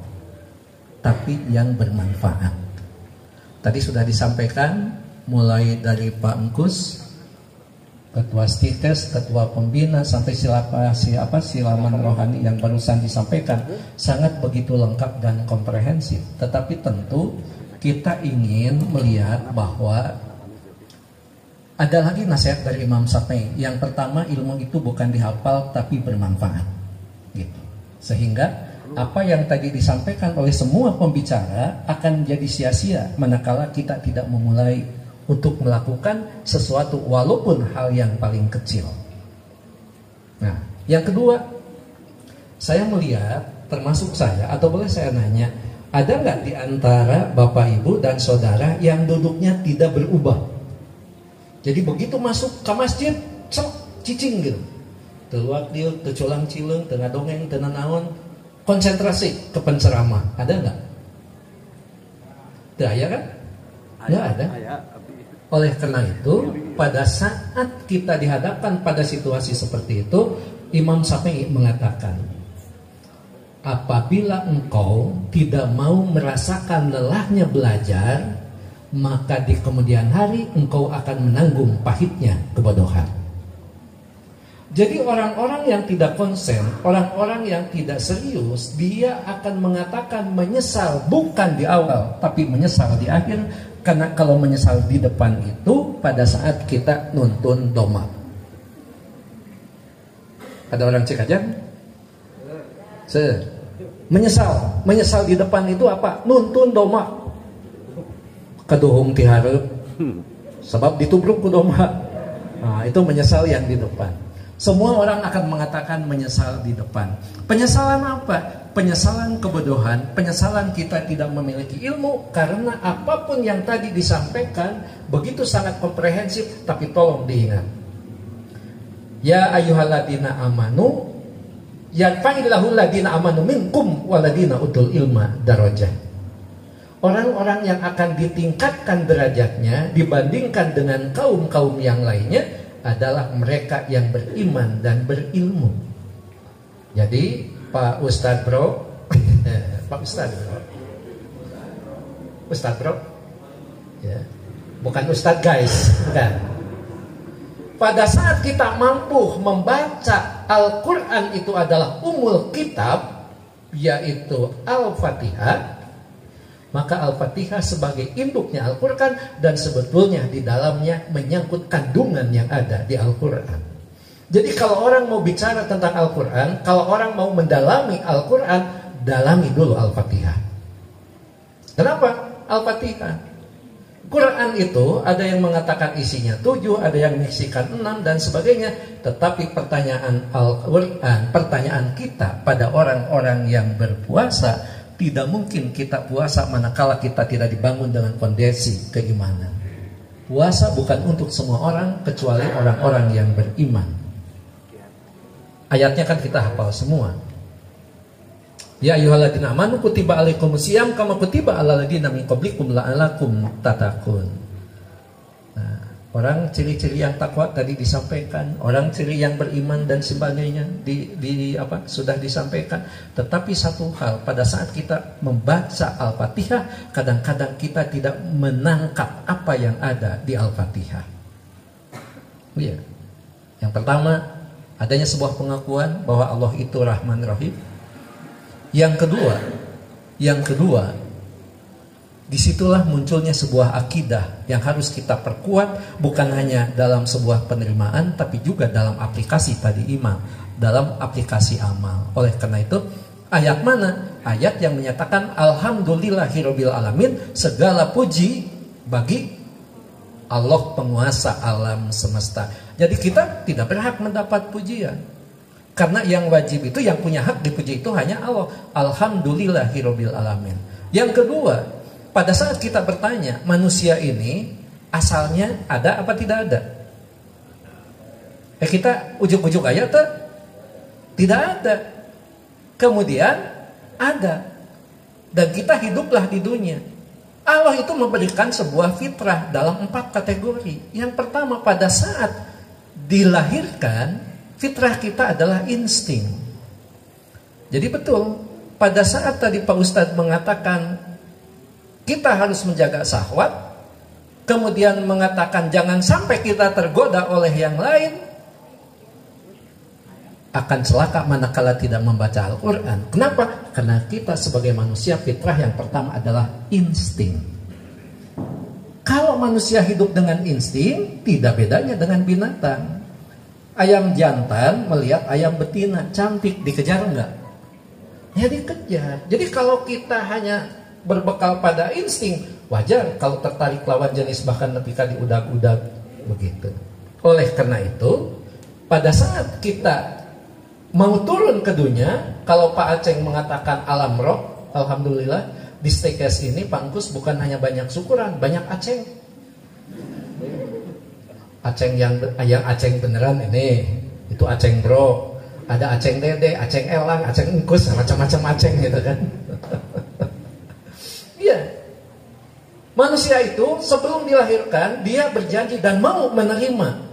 tapi yang bermanfaat. Tadi sudah disampaikan mulai dari Pak Engkus, Ketua Stikes, Ketua Pembina, sampai silaman rohani yang barusan disampaikan, sangat begitu lengkap dan komprehensif. Tetapi tentu kita ingin melihat bahwa ada lagi nasihat dari Imam Syafi'i. Yang pertama, ilmu itu bukan dihafal tapi bermanfaat. Gitu. Sehingga apa yang tadi disampaikan oleh semua pembicara akan jadi sia-sia manakala kita tidak memulai untuk melakukan sesuatu walaupun hal yang paling kecil. Nah, yang kedua, saya melihat termasuk saya, atau boleh saya nanya, ada nggak di antara Bapak Ibu dan Saudara yang duduknya tidak berubah? Jadi begitu masuk ke masjid, cicing gitu. Teluak dia, teculang cileng, tengah dongeng, tengah naon, konsentrasi ke penceramah. Ada nggak? Tidak, ya kan? Nggak ada. Oleh karena itu, pada saat kita dihadapkan pada situasi seperti itu, Imam Syafi'i mengatakan, apabila engkau tidak mau merasakan lelahnya belajar, maka di kemudian hari engkau akan menanggung pahitnya kebodohan. Jadi orang-orang yang tidak konsen, orang-orang yang tidak serius, dia akan mengatakan menyesal bukan di awal, tapi menyesal di akhir. Karena kalau menyesal di depan itu pada saat kita nuntun doma. Ada orang Cikajang? Menyesal di depan itu apa? Nuntun doma kaduhung ti hareup sebab ditubruk ku doma. Nah, itu menyesal yang di depan. Semua orang akan mengatakan menyesal di depan. Penyesalan apa? Penyesalan kebodohan, penyesalan kita tidak memiliki ilmu, karena apapun yang tadi disampaikan begitu sangat komprehensif, tapi tolong diingat. Ya ayyuhalladzina amanu yarfa'illahul ladzina amanu minkum waladina utul ilma darajah. Orang-orang yang akan ditingkatkan derajatnya dibandingkan dengan kaum-kaum yang lainnya adalah mereka yang beriman dan berilmu. Jadi Pak Ustadz Bro, Pak Ustadz Bro, ya, bukan Ustadz guys, bukan. Pada saat kita mampu membaca Al-Quran, itu adalah umul kitab, yaitu Al-Fatihah, maka Al-Fatihah sebagai induknya Al-Quran, dan sebetulnya di dalamnya menyangkut kandungan yang ada di Al-Quran. Jadi kalau orang mau bicara tentang Al-Quran, kalau orang mau mendalami Al-Quran, dalami dulu Al-Fatihah. Kenapa? Al-Fatihah. Quran itu ada yang mengatakan isinya 7, ada yang mengisikan 6 dan sebagainya. Tetapi pertanyaan Al-Quran, pertanyaan kita pada orang-orang yang berpuasa, tidak mungkin kita puasa manakala kita tidak dibangun dengan kondisi keimanan. Puasa bukan untuk semua orang kecuali orang-orang yang beriman. Ayatnya kan kita hafal semua. Ya ayyuhalladzina amanu kutiba alaikumusiyam kama kutiba alal ladzina min qablikum la'allakum tattaqun. Nah, orang ciri-ciri yang takwa tadi disampaikan, orang ciri yang beriman dan sebagainya sudah disampaikan. Tetapi satu hal, pada saat kita membaca Al-Fatihah, kadang-kadang kita tidak menangkap apa yang ada di Al-Fatihah. Iya. Yang pertama, adanya sebuah pengakuan bahwa Allah itu Rahman Rahim. Yang kedua, disitulah munculnya sebuah akidah yang harus kita perkuat, bukan hanya dalam sebuah penerimaan, tapi juga dalam aplikasi tadi iman, dalam aplikasi amal. Oleh karena itu, ayat mana? Ayat yang menyatakan alhamdulillahirabbil alamin, segala puji bagi Allah penguasa alam semesta. Jadi kita tidak berhak mendapat pujian. Karena yang wajib itu, yang punya hak dipuji itu hanya Allah. Alhamdulillahirabbil alamin. Yang kedua, pada saat kita bertanya, manusia ini asalnya ada apa tidak ada? Kita ujuk-ujuk aja tidak ada. Kemudian ada. Dan kita hiduplah di dunia. Allah itu memberikan sebuah fitrah dalam 4 kategori. Yang pertama, pada saat dilahirkan, fitrah kita adalah insting. Jadi betul, pada saat tadi Pak Ustadz mengatakan kita harus menjaga syahwat, kemudian mengatakan jangan sampai kita tergoda oleh yang lain, akan celaka manakala tidak membaca Al-Quran. Kenapa? Karena kita sebagai manusia, fitrah yang pertama adalah insting. Kalau manusia hidup dengan insting, tidak bedanya dengan binatang. Ayam jantan melihat ayam betina cantik, dikejar enggak? Ya dikejar. Jadi kalau kita hanya berbekal pada insting, wajar kalau tertarik lawan jenis, bahkan ketika diudag-udag begitu. Oleh karena itu, pada saat kita mau turun ke dunia, kalau Pak Aceng mengatakan alam roh, alhamdulillah di stekes ini Pak Angkus bukan hanya banyak syukuran, banyak Aceng. Aceng yang Aceng beneran ini, itu Aceng Bro, ada Aceng Dede, Aceng Elang, Aceng Engkus, macam-macam Aceng gitu kan. Iya. Manusia itu sebelum dilahirkan dia berjanji dan mau menerima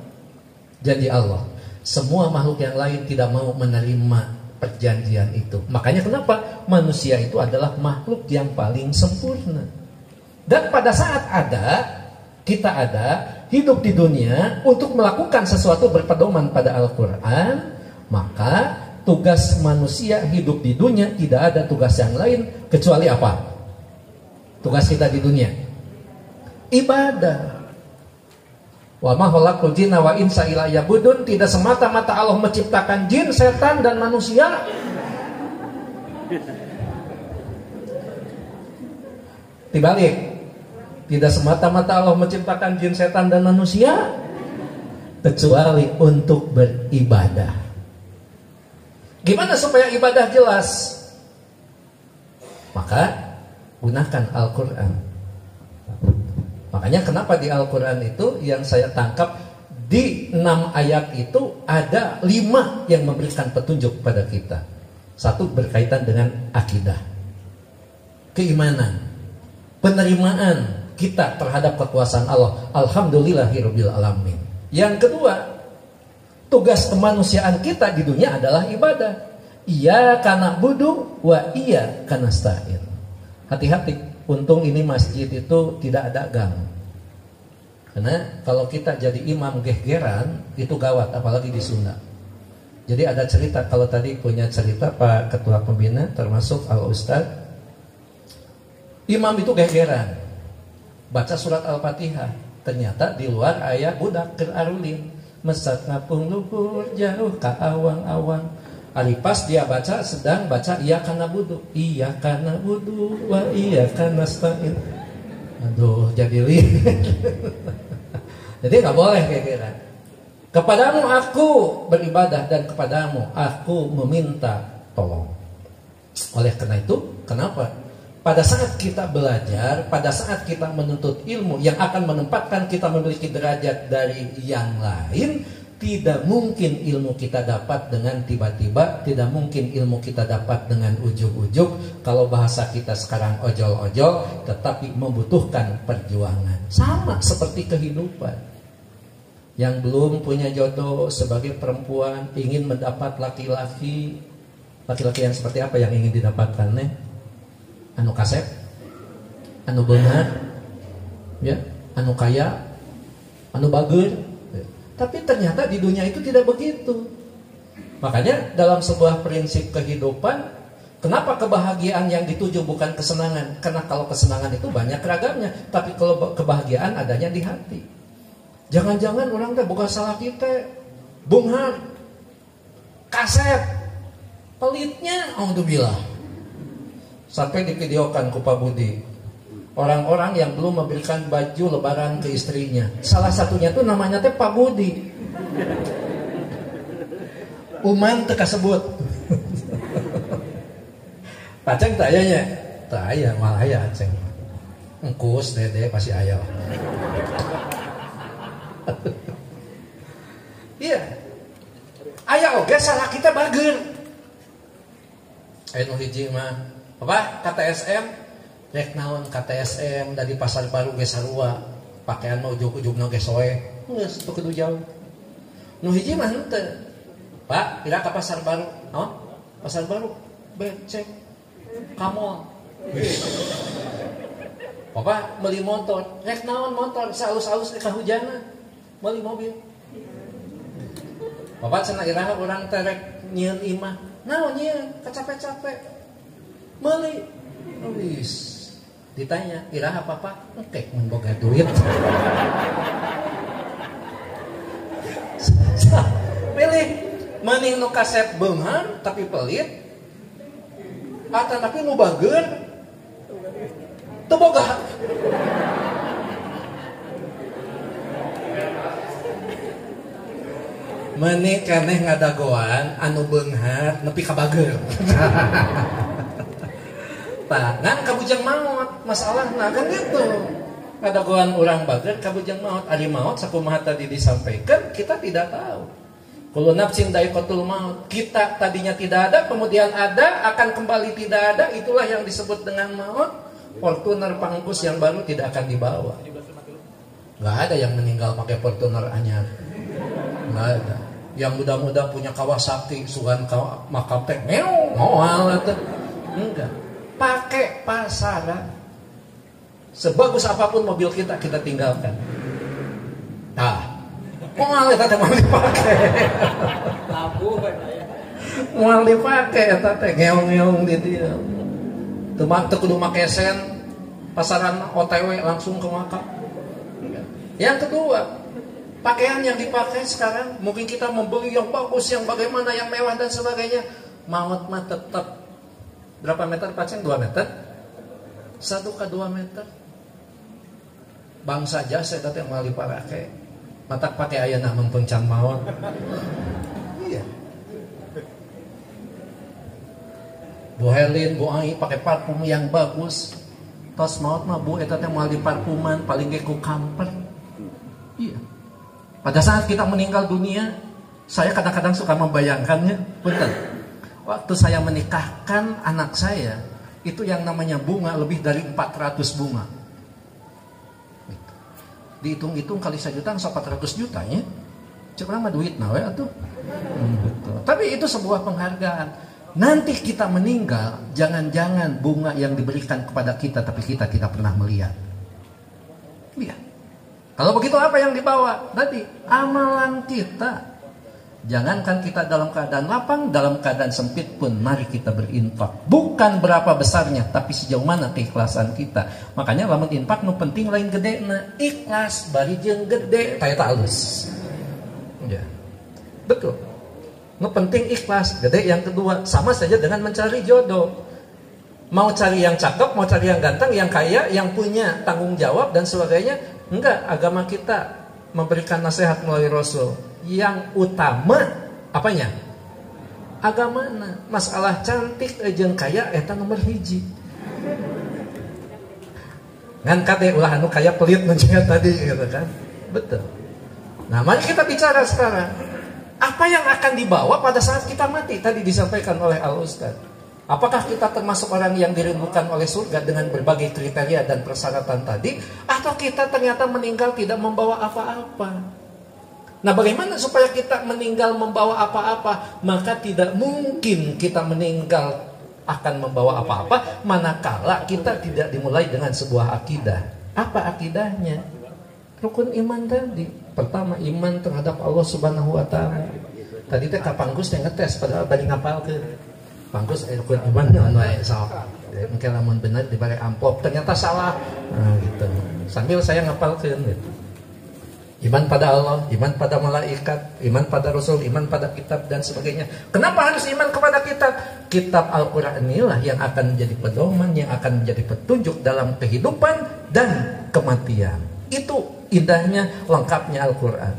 janji Allah. Semua makhluk yang lain tidak mau menerima perjanjian itu. Makanya kenapa manusia itu adalah makhluk yang paling sempurna. Dan pada saat kita ada hidup di dunia untuk melakukan sesuatu berpedoman pada Al-Quran, maka tugas manusia hidup di dunia tidak ada tugas yang lain kecuali apa? Tugas kita di dunia ibadah. Wa ma khalaqtul jinna wa insa illa liya'budun. Tidak semata-mata Allah menciptakan jin, setan dan manusia Dibalik, tidak semata-mata Allah menciptakan jin, setan, dan manusia kecuali untuk beribadah. Gimana supaya ibadah jelas? Maka gunakan Al-Quran. Makanya kenapa di Al-Quran itu yang saya tangkap di 6 ayat itu ada 5 yang memberikan petunjuk pada kita. Satu berkaitan dengan akidah, keimanan, penerimaan kita terhadap kekuasaan Allah. Alhamdulillahirabbil alamin. Yang kedua, tugas kemanusiaan kita di dunia adalah ibadah. Iyyaka na'budu wa iyyaka nasta'in. Hati-hati, untung ini masjid itu tidak ada gang. Karena kalau kita jadi imam gehgeran itu gawat, apalagi di Sunda. Jadi ada cerita, kalau tadi punya cerita Pak Ketua Pembina termasuk Al Ustad, imam itu gehgeran baca surat Al-Fatihah, ternyata di luar ayat budak keur arulin mesat ngapung luhur jauh ka awang-awang. Alipas dia baca, sedang baca iyyaka na'budu wa iyyaka nasta'in. Aduh, jadi jadi nggak boleh gehgeran. Kepadamu aku beribadah dan kepadamu aku meminta tolong. Oleh karena itu, kenapa? Pada saat kita belajar, pada saat kita menuntut ilmu yang akan menempatkan kita memiliki derajat dari yang lain, tidak mungkin ilmu kita dapat dengan tiba-tiba, tidak mungkin ilmu kita dapat dengan ujuk-ujuk. Kalau bahasa kita sekarang ojol-ojol, tetapi membutuhkan perjuangan. Sama seperti kehidupan. Yang belum punya jodoh sebagai perempuan ingin mendapat laki-laki yang seperti apa yang ingin didapatkan nih? Anu kasep, anu beunghar, ya, anu kaya, anu bager. Tapi ternyata di dunia itu tidak begitu. Makanya dalam sebuah prinsip kehidupan, kenapa kebahagiaan yang dituju bukan kesenangan? Karena kalau kesenangan itu banyak ragamnya, tapi kalau kebahagiaan adanya di hati. Jangan-jangan orang teh bukan salah kita, bunghar, kaset, pelitnya, alhamdulillah. Sampai divideokan ku Pak Budi, orang-orang yang belum memberikan baju lebaran ke istrinya. Salah satunya tuh namanya teh Pak Budi. Uman teu kasebut. Paceng tak ayanya? Tak aya, malah aya aceng. Engkus dede pasti aya. Iya. Aya oge salah kita bager. Anu hiji mah apa? KTSM. Rek naon KTSM dari Pasar Baru ge sarua. Pakaian mah ujug-ujugna ge soe. Geus teu kudu jauh. Nu hiji mah henteu. Pak, kira ka Pasar Baru. Oh? Pasar Baru becek. Kamol. Papa beli motor. Rek naon motor? Saus-saus ke kahujana. Beli mobil. Bapak cenah iraha urang teh rek nyieun imah. Naon nyieun? Capek-capek. Beli. Wis. Ditanya, iraha papa? Oke, mun boga duit. Pilih mending nu kasep beunghar tapi pelit. Atau tapi nu bageun. Teu boga. Meni keneh ngadagoan anu beunghar nepi ka bageun. Tah, ngan kabujang maot masalahna kan gitu. Ngadagoan urang bageun kabujang maot, ari maot sakumaha tadi disampaikan kita tidak tahu. Kullu nafsin dha'iqatul maut. Kita tadinya tidak ada, kemudian ada, akan kembali tidak ada, itulah yang disebut dengan maut. Fortuner Pangkus yang baru tidak akan dibawa. Enggak ada yang meninggal pakai Fortuner anyar. Enggak ada. Yang muda-muda punya Kawasaki sugan makam teh moal atuh. Enggak. Pakai pasaran. Sebagus apapun mobil kita tinggalkan. Nah, moal eta teh moal dipake. Labuh aya. Moal dipake eta teh ngeong-ngeong di dieu. Teu kudu make sen, pasaran OTW langsung ke makam. Yang kedua, pakaian yang dipakai sekarang, mungkin kita membeli yang bagus, yang bagaimana, yang mewah dan sebagainya. Maut mah tetap Berapa meter paceng? 2 meter? 1 ke 2 meter. Bangsa jasa eta teh meuli parake. Matak pake ayeuna mempengcan maot. Iya. Bu Helin, Bu Ai pakai parfum yang bagus. Tos maot mah Bu eta teh moal diparfuman paling ge ku kamper. Iya. Pada saat kita meninggal dunia, saya kadang-kadang suka membayangkannya, punten. Waktu saya menikahkan anak saya, itu yang namanya bunga lebih dari 400 bunga. Dihitung-hitung kali 1 juta 400 jutanya. Coba mah duit nawe atuh. Tapi itu sebuah penghargaan. Nanti kita meninggal, jangan-jangan bunga yang diberikan kepada kita tapi kita tidak pernah melihat. Lihat. Kalau begitu apa yang dibawa? Nanti amalan kita. Jangankan kita dalam keadaan lapang, dalam keadaan sempit pun mari kita berinfak. Bukan berapa besarnya, tapi sejauh mana keikhlasan kita. Makanya lamun infak nu penting lain gede na ikhlas bari jeung gede taya alus. Ya. Betul. Nu penting ikhlas, gede yang kedua. Sama saja dengan mencari jodoh. Mau cari yang cakep, mau cari yang ganteng, yang kaya, yang punya tanggung jawab dan sebagainya. Enggak, agama kita memberikan nasihat melalui Rasul. Yang utama apanya? Agamana. Masalah cantik jeung kaya eta nomor 1. Ngan kade ulah anu kaya pelit mencengat tadi gitu kan. Betul. Nah, mari kita bicara sekarang. Apa yang akan dibawa pada saat kita mati? Tadi disampaikan oleh Al-Ustaz. Apakah kita termasuk orang yang dirindukan oleh surga dengan berbagai kriteria dan persyaratan tadi? Atau kita ternyata meninggal tidak membawa apa-apa? Nah, bagaimana supaya kita meninggal membawa apa-apa? Maka tidak mungkin kita meninggal akan membawa apa-apa manakala kita tidak dimulai dengan sebuah akidah. Apa akidahnya? Rukun iman tadi. Pertama, iman terhadap Allah Subhanahu wa taala. Tadi teh ka Panggus teh ngetes padahal bari ngapalkeun. Panggus rukun iman anu aya salah. Mungkin lamun bener dibari amplop ternyata salah. Nah, gitu. Sambil saya ngapalkeun gitu. Iman pada Allah, iman pada malaikat, iman pada Rasul, iman pada kitab dan sebagainya. Kenapa harus iman kepada kitab? Kitab Al-Quran inilah yang akan menjadi pedoman, yang akan menjadi petunjuk dalam kehidupan dan kematian. Itu indahnya, lengkapnya Al-Quran.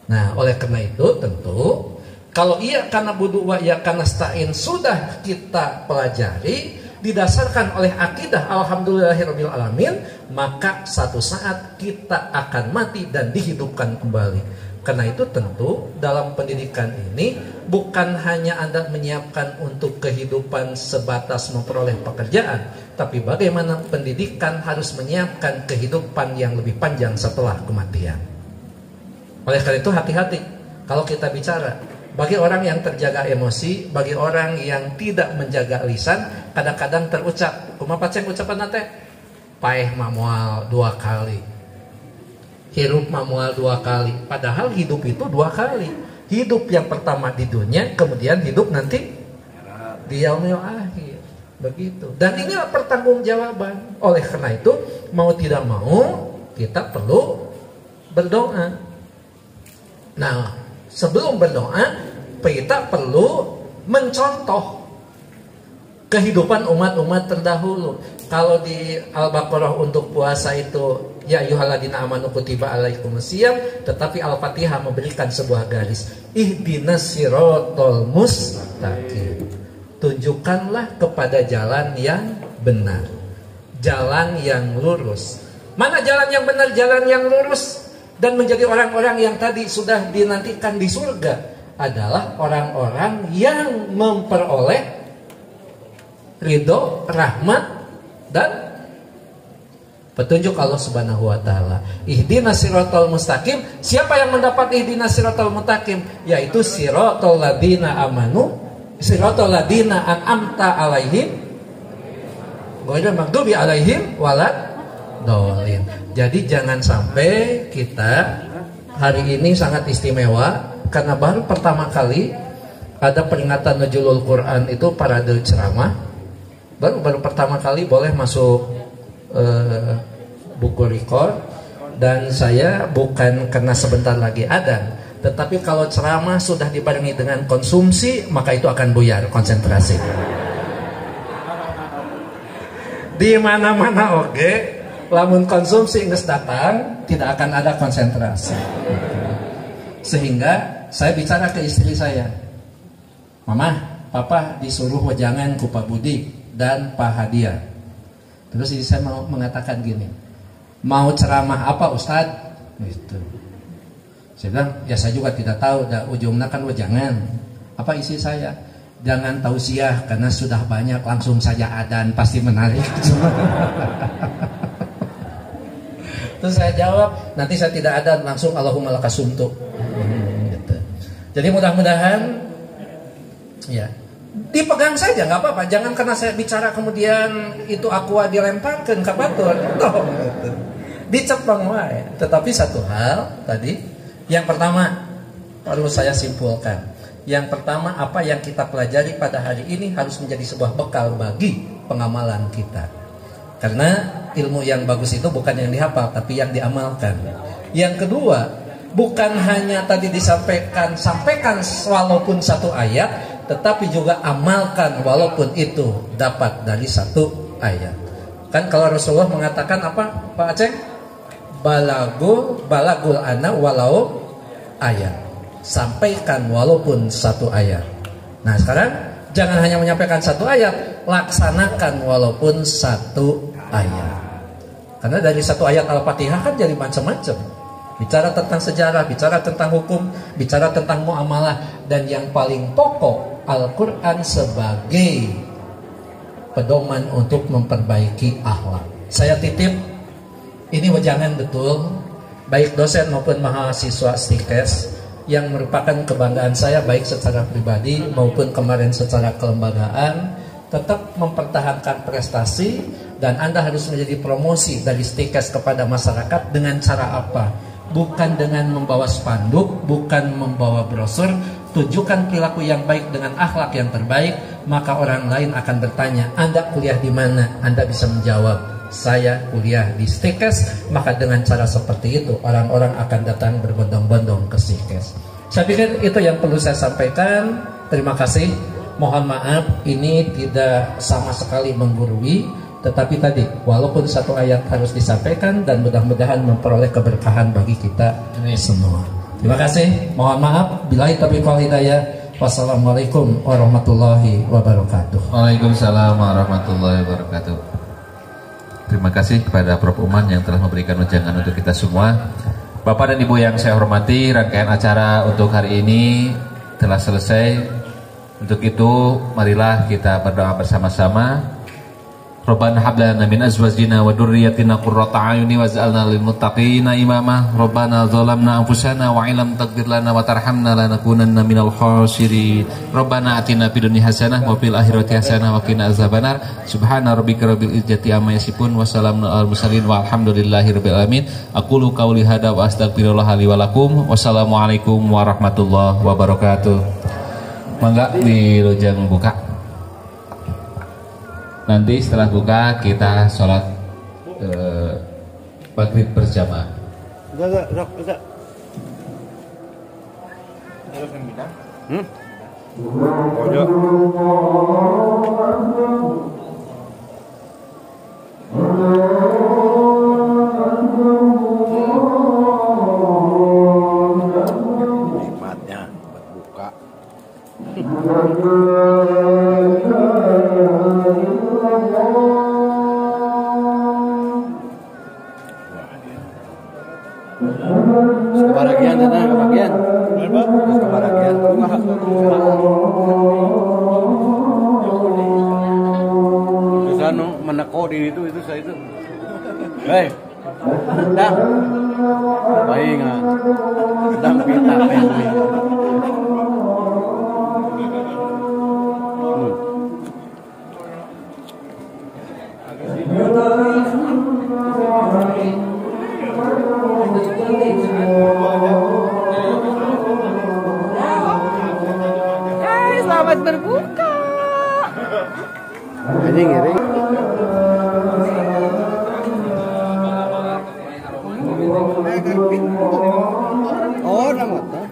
Nah, oleh karena itu tentu kalau iya karena budu wa iya karena stain sudah kita pelajari, didasarkan oleh akidah alhamdulillahirabbil alamin, maka satu saat kita akan mati dan dihidupkan kembali. Karena itu tentu dalam pendidikan ini bukan hanya Anda menyiapkan untuk kehidupan sebatas memperoleh pekerjaan, tapi bagaimana pendidikan harus menyiapkan kehidupan yang lebih panjang setelah kematian. Oleh karena itu hati-hati kalau kita bicara. Bagi orang yang terjaga emosi, bagi orang yang tidak menjaga lisan, kadang-kadang terucap. Kumaha pacen ucapan teh? Paeh mah moal 2 kali. Hirup mah moal 2 kali. Padahal hidup itu 2 kali. Hidup yang pertama di dunia, kemudian hidup nanti di yaumil akhir. Begitu. Dan inilah pertanggungjawaban. Oleh karena itu, mau tidak mau kita perlu berdoa. Nah, sebelum berdoa, kita perlu mencontoh kehidupan umat-umat terdahulu. Kalau di Al-Baqarah untuk puasa itu ya ayyuhalladzina amanu kutiba alaikumusiyam, tetapi Al-Fatihah memberikan sebuah garis. Ihdinas siratal mustaqim. Tunjukkanlah kepada jalan yang benar. Jalan yang lurus. Mana jalan yang benar, jalan yang lurus? Dan menjadi orang-orang yang tadi sudah dinantikan di surga adalah orang-orang yang memperoleh ridho, rahmat dan petunjuk Allah Subhanahu wa taala. Ihdinas siratal mustaqim. Siapa yang mendapat ihdinas siratal mustaqim? Yaitu siratal ladzina amanu, siratal ladzina an'amta alaihim ghairil maghdubi alaihim waladdallin. Jadi jangan sampai kita hari ini sangat istimewa karena baru pertama kali ada peringatan Nuzulul Quran itu parade ceramah. Baru pertama kali boleh masuk buku record. Dan saya bukan karena sebentar lagi adzan, tetapi kalau ceramah sudah dibarengi dengan konsumsi, maka itu akan buyar konsentrasi. Di mana-mana oke, lamun konsumsi geus datang, tidak akan ada konsentrasi. Sehingga saya bicara ke istri saya, Mama, Papa disuruh wejangan ku Pak Budi dan Pak Hadiah. Terus istri saya mau mengatakan gini, mau ceramah apa Ustadz? Gitu. Saya bilang, ya saya juga tidak tahu, ujungnya kan wejangan. Apa isi saya? Jangan tausiah karena sudah banyak, langsung saja adzan pasti menarik. Terus saya jawab, nanti saya tidak adzan, langsung Allahumma lakasumtu. Gitu. Jadi mudah-mudahan ya dipegang saja, nggak apa-apa. Jangan karena saya bicara kemudian itu aqua dilemparkan ke batur. Gitu. Dicepeng wae. Tetapi satu hal tadi, yang pertama perlu saya simpulkan. Yang pertama, apa yang kita pelajari pada hari ini harus menjadi sebuah bekal bagi pengamalan kita. Karena ilmu yang bagus itu bukan yang dihafal, tapi yang diamalkan. Yang kedua, bukan hanya tadi sampaikan walaupun satu ayat, tetapi juga amalkan walaupun itu dapat dari satu ayat. Kan kalau Rasulullah mengatakan apa, Pak Aceh? Balagul ana walau ayat. Sampaikan walaupun satu ayat. Nah sekarang jangan hanya menyampaikan satu ayat, laksanakan walaupun satu ayat. Karena dari satu ayat Al-Fatihah kan jadi macam-macam. Bicara tentang sejarah, bicara tentang hukum, bicara tentang muamalah, dan yang paling pokok Al-Quran sebagai pedoman untuk memperbaiki akhlak. Saya titip, ini wejangan betul, baik dosen maupun mahasiswa STIKES, yang merupakan kebanggaan saya baik secara pribadi maupun kemarin secara kelembagaan, tetap mempertahankan prestasi, dan Anda harus menjadi promosi dari STIKES kepada masyarakat dengan cara apa? Bukan dengan membawa spanduk, bukan membawa brosur. Tunjukkan perilaku yang baik dengan akhlak yang terbaik, maka orang lain akan bertanya, Anda kuliah di mana? Anda bisa menjawab, saya kuliah di STIKES. Maka dengan cara seperti itu orang-orang akan datang berbondong-bondong ke STIKES. Saya pikir itu yang perlu saya sampaikan. Terima kasih. Mohon maaf ini tidak sama sekali menggurui, tetapi tadi walaupun satu ayat harus disampaikan, dan mudah-mudahan memperoleh keberkahan bagi kita semua. Terima kasih. Mohon maaf. Billahi taufiq wal hidayah. Wassalamualaikum warahmatullahi wabarakatuh. Waalaikumsalam warahmatullahi wabarakatuh. Terima kasih kepada Prof. Uman yang telah memberikan wejangan untuk kita semua. Bapak dan Ibu yang saya hormati, rangkaian acara untuk hari ini telah selesai. Untuk itu, marilah kita berdoa bersama-sama. Rabbana hab lana min azwajina wa dzurriyyatina qurrata a'yuni waj'alna lil muttaqina imama. Rabbana zalamna anfusana wa illam taghfir lana wa tarhamna lanakunanna minal khasirin. Rabbana atina fid dunya hasanah wa fil akhirati hasanah wa qina azabannar. Subhana rabbika rabbil izzati amma yasifun wa salamun alal mursalin walhamdulillahi rabbil alamin. Aqulu qouli hadza wa astaghfirullah li wa lakum. Wassalamualaikum warahmatullahi wabarakatuh. Mangga wilujeng buka. Nanti setelah buka kita sholat maghrib berjamaah. Enggak. Harus yang bidang? Pojok. Nikmatnya buat buka. Kebahagiaan dan kebahagiaan. Kebahagiaan. Terus anu meneko di itu saya itu. Hei. Dang. Baingan. Dang pita ini. Selamat berbuka. Ini ngiri. Oh, nama tuh.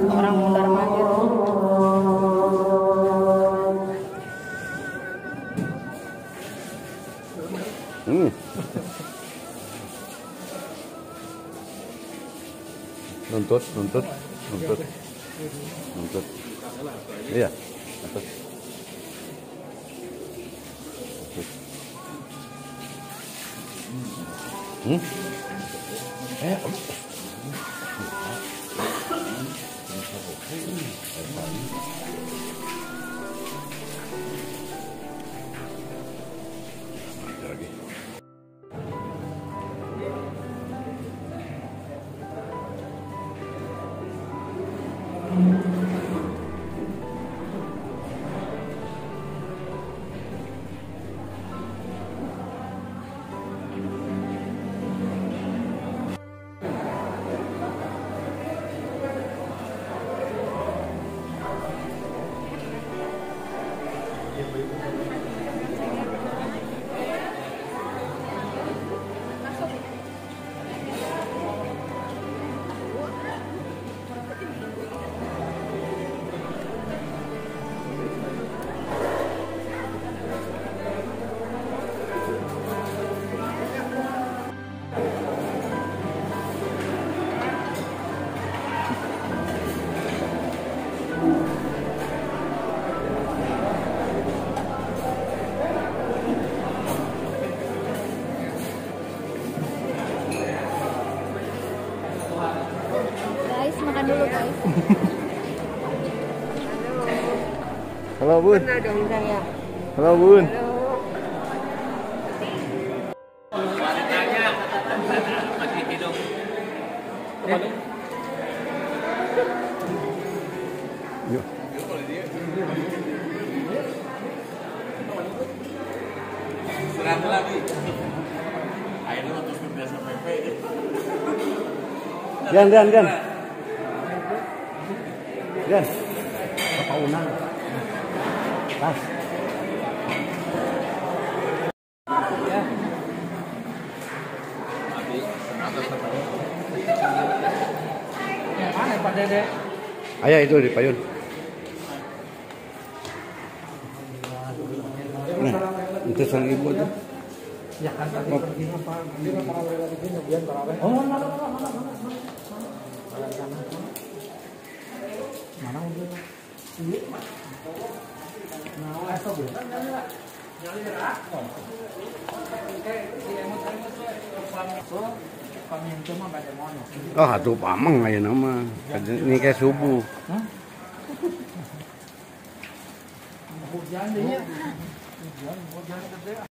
Orang mundar mandir. nuntut. Iya, nuntut. Guys, makan dulu guys. Halo Bun. Benar dong saya. Halo Bun. Yuk. Serang lagi. Akhirnya untuk biasa PP. Gan. Bapak Unang. Tas. Yang mana Pak Dede? Ayah itu di payun. Itu sang ibu tuh. Ya kan tadi pergi apa? Dia tarawih lagi di bagian tarawih. Oh, mana. Mana udah? Ini. Nah, eso belum. Oh, atuh pameng aya nama. Ini kayak subuh. Hujan deh ya. Hujan gede.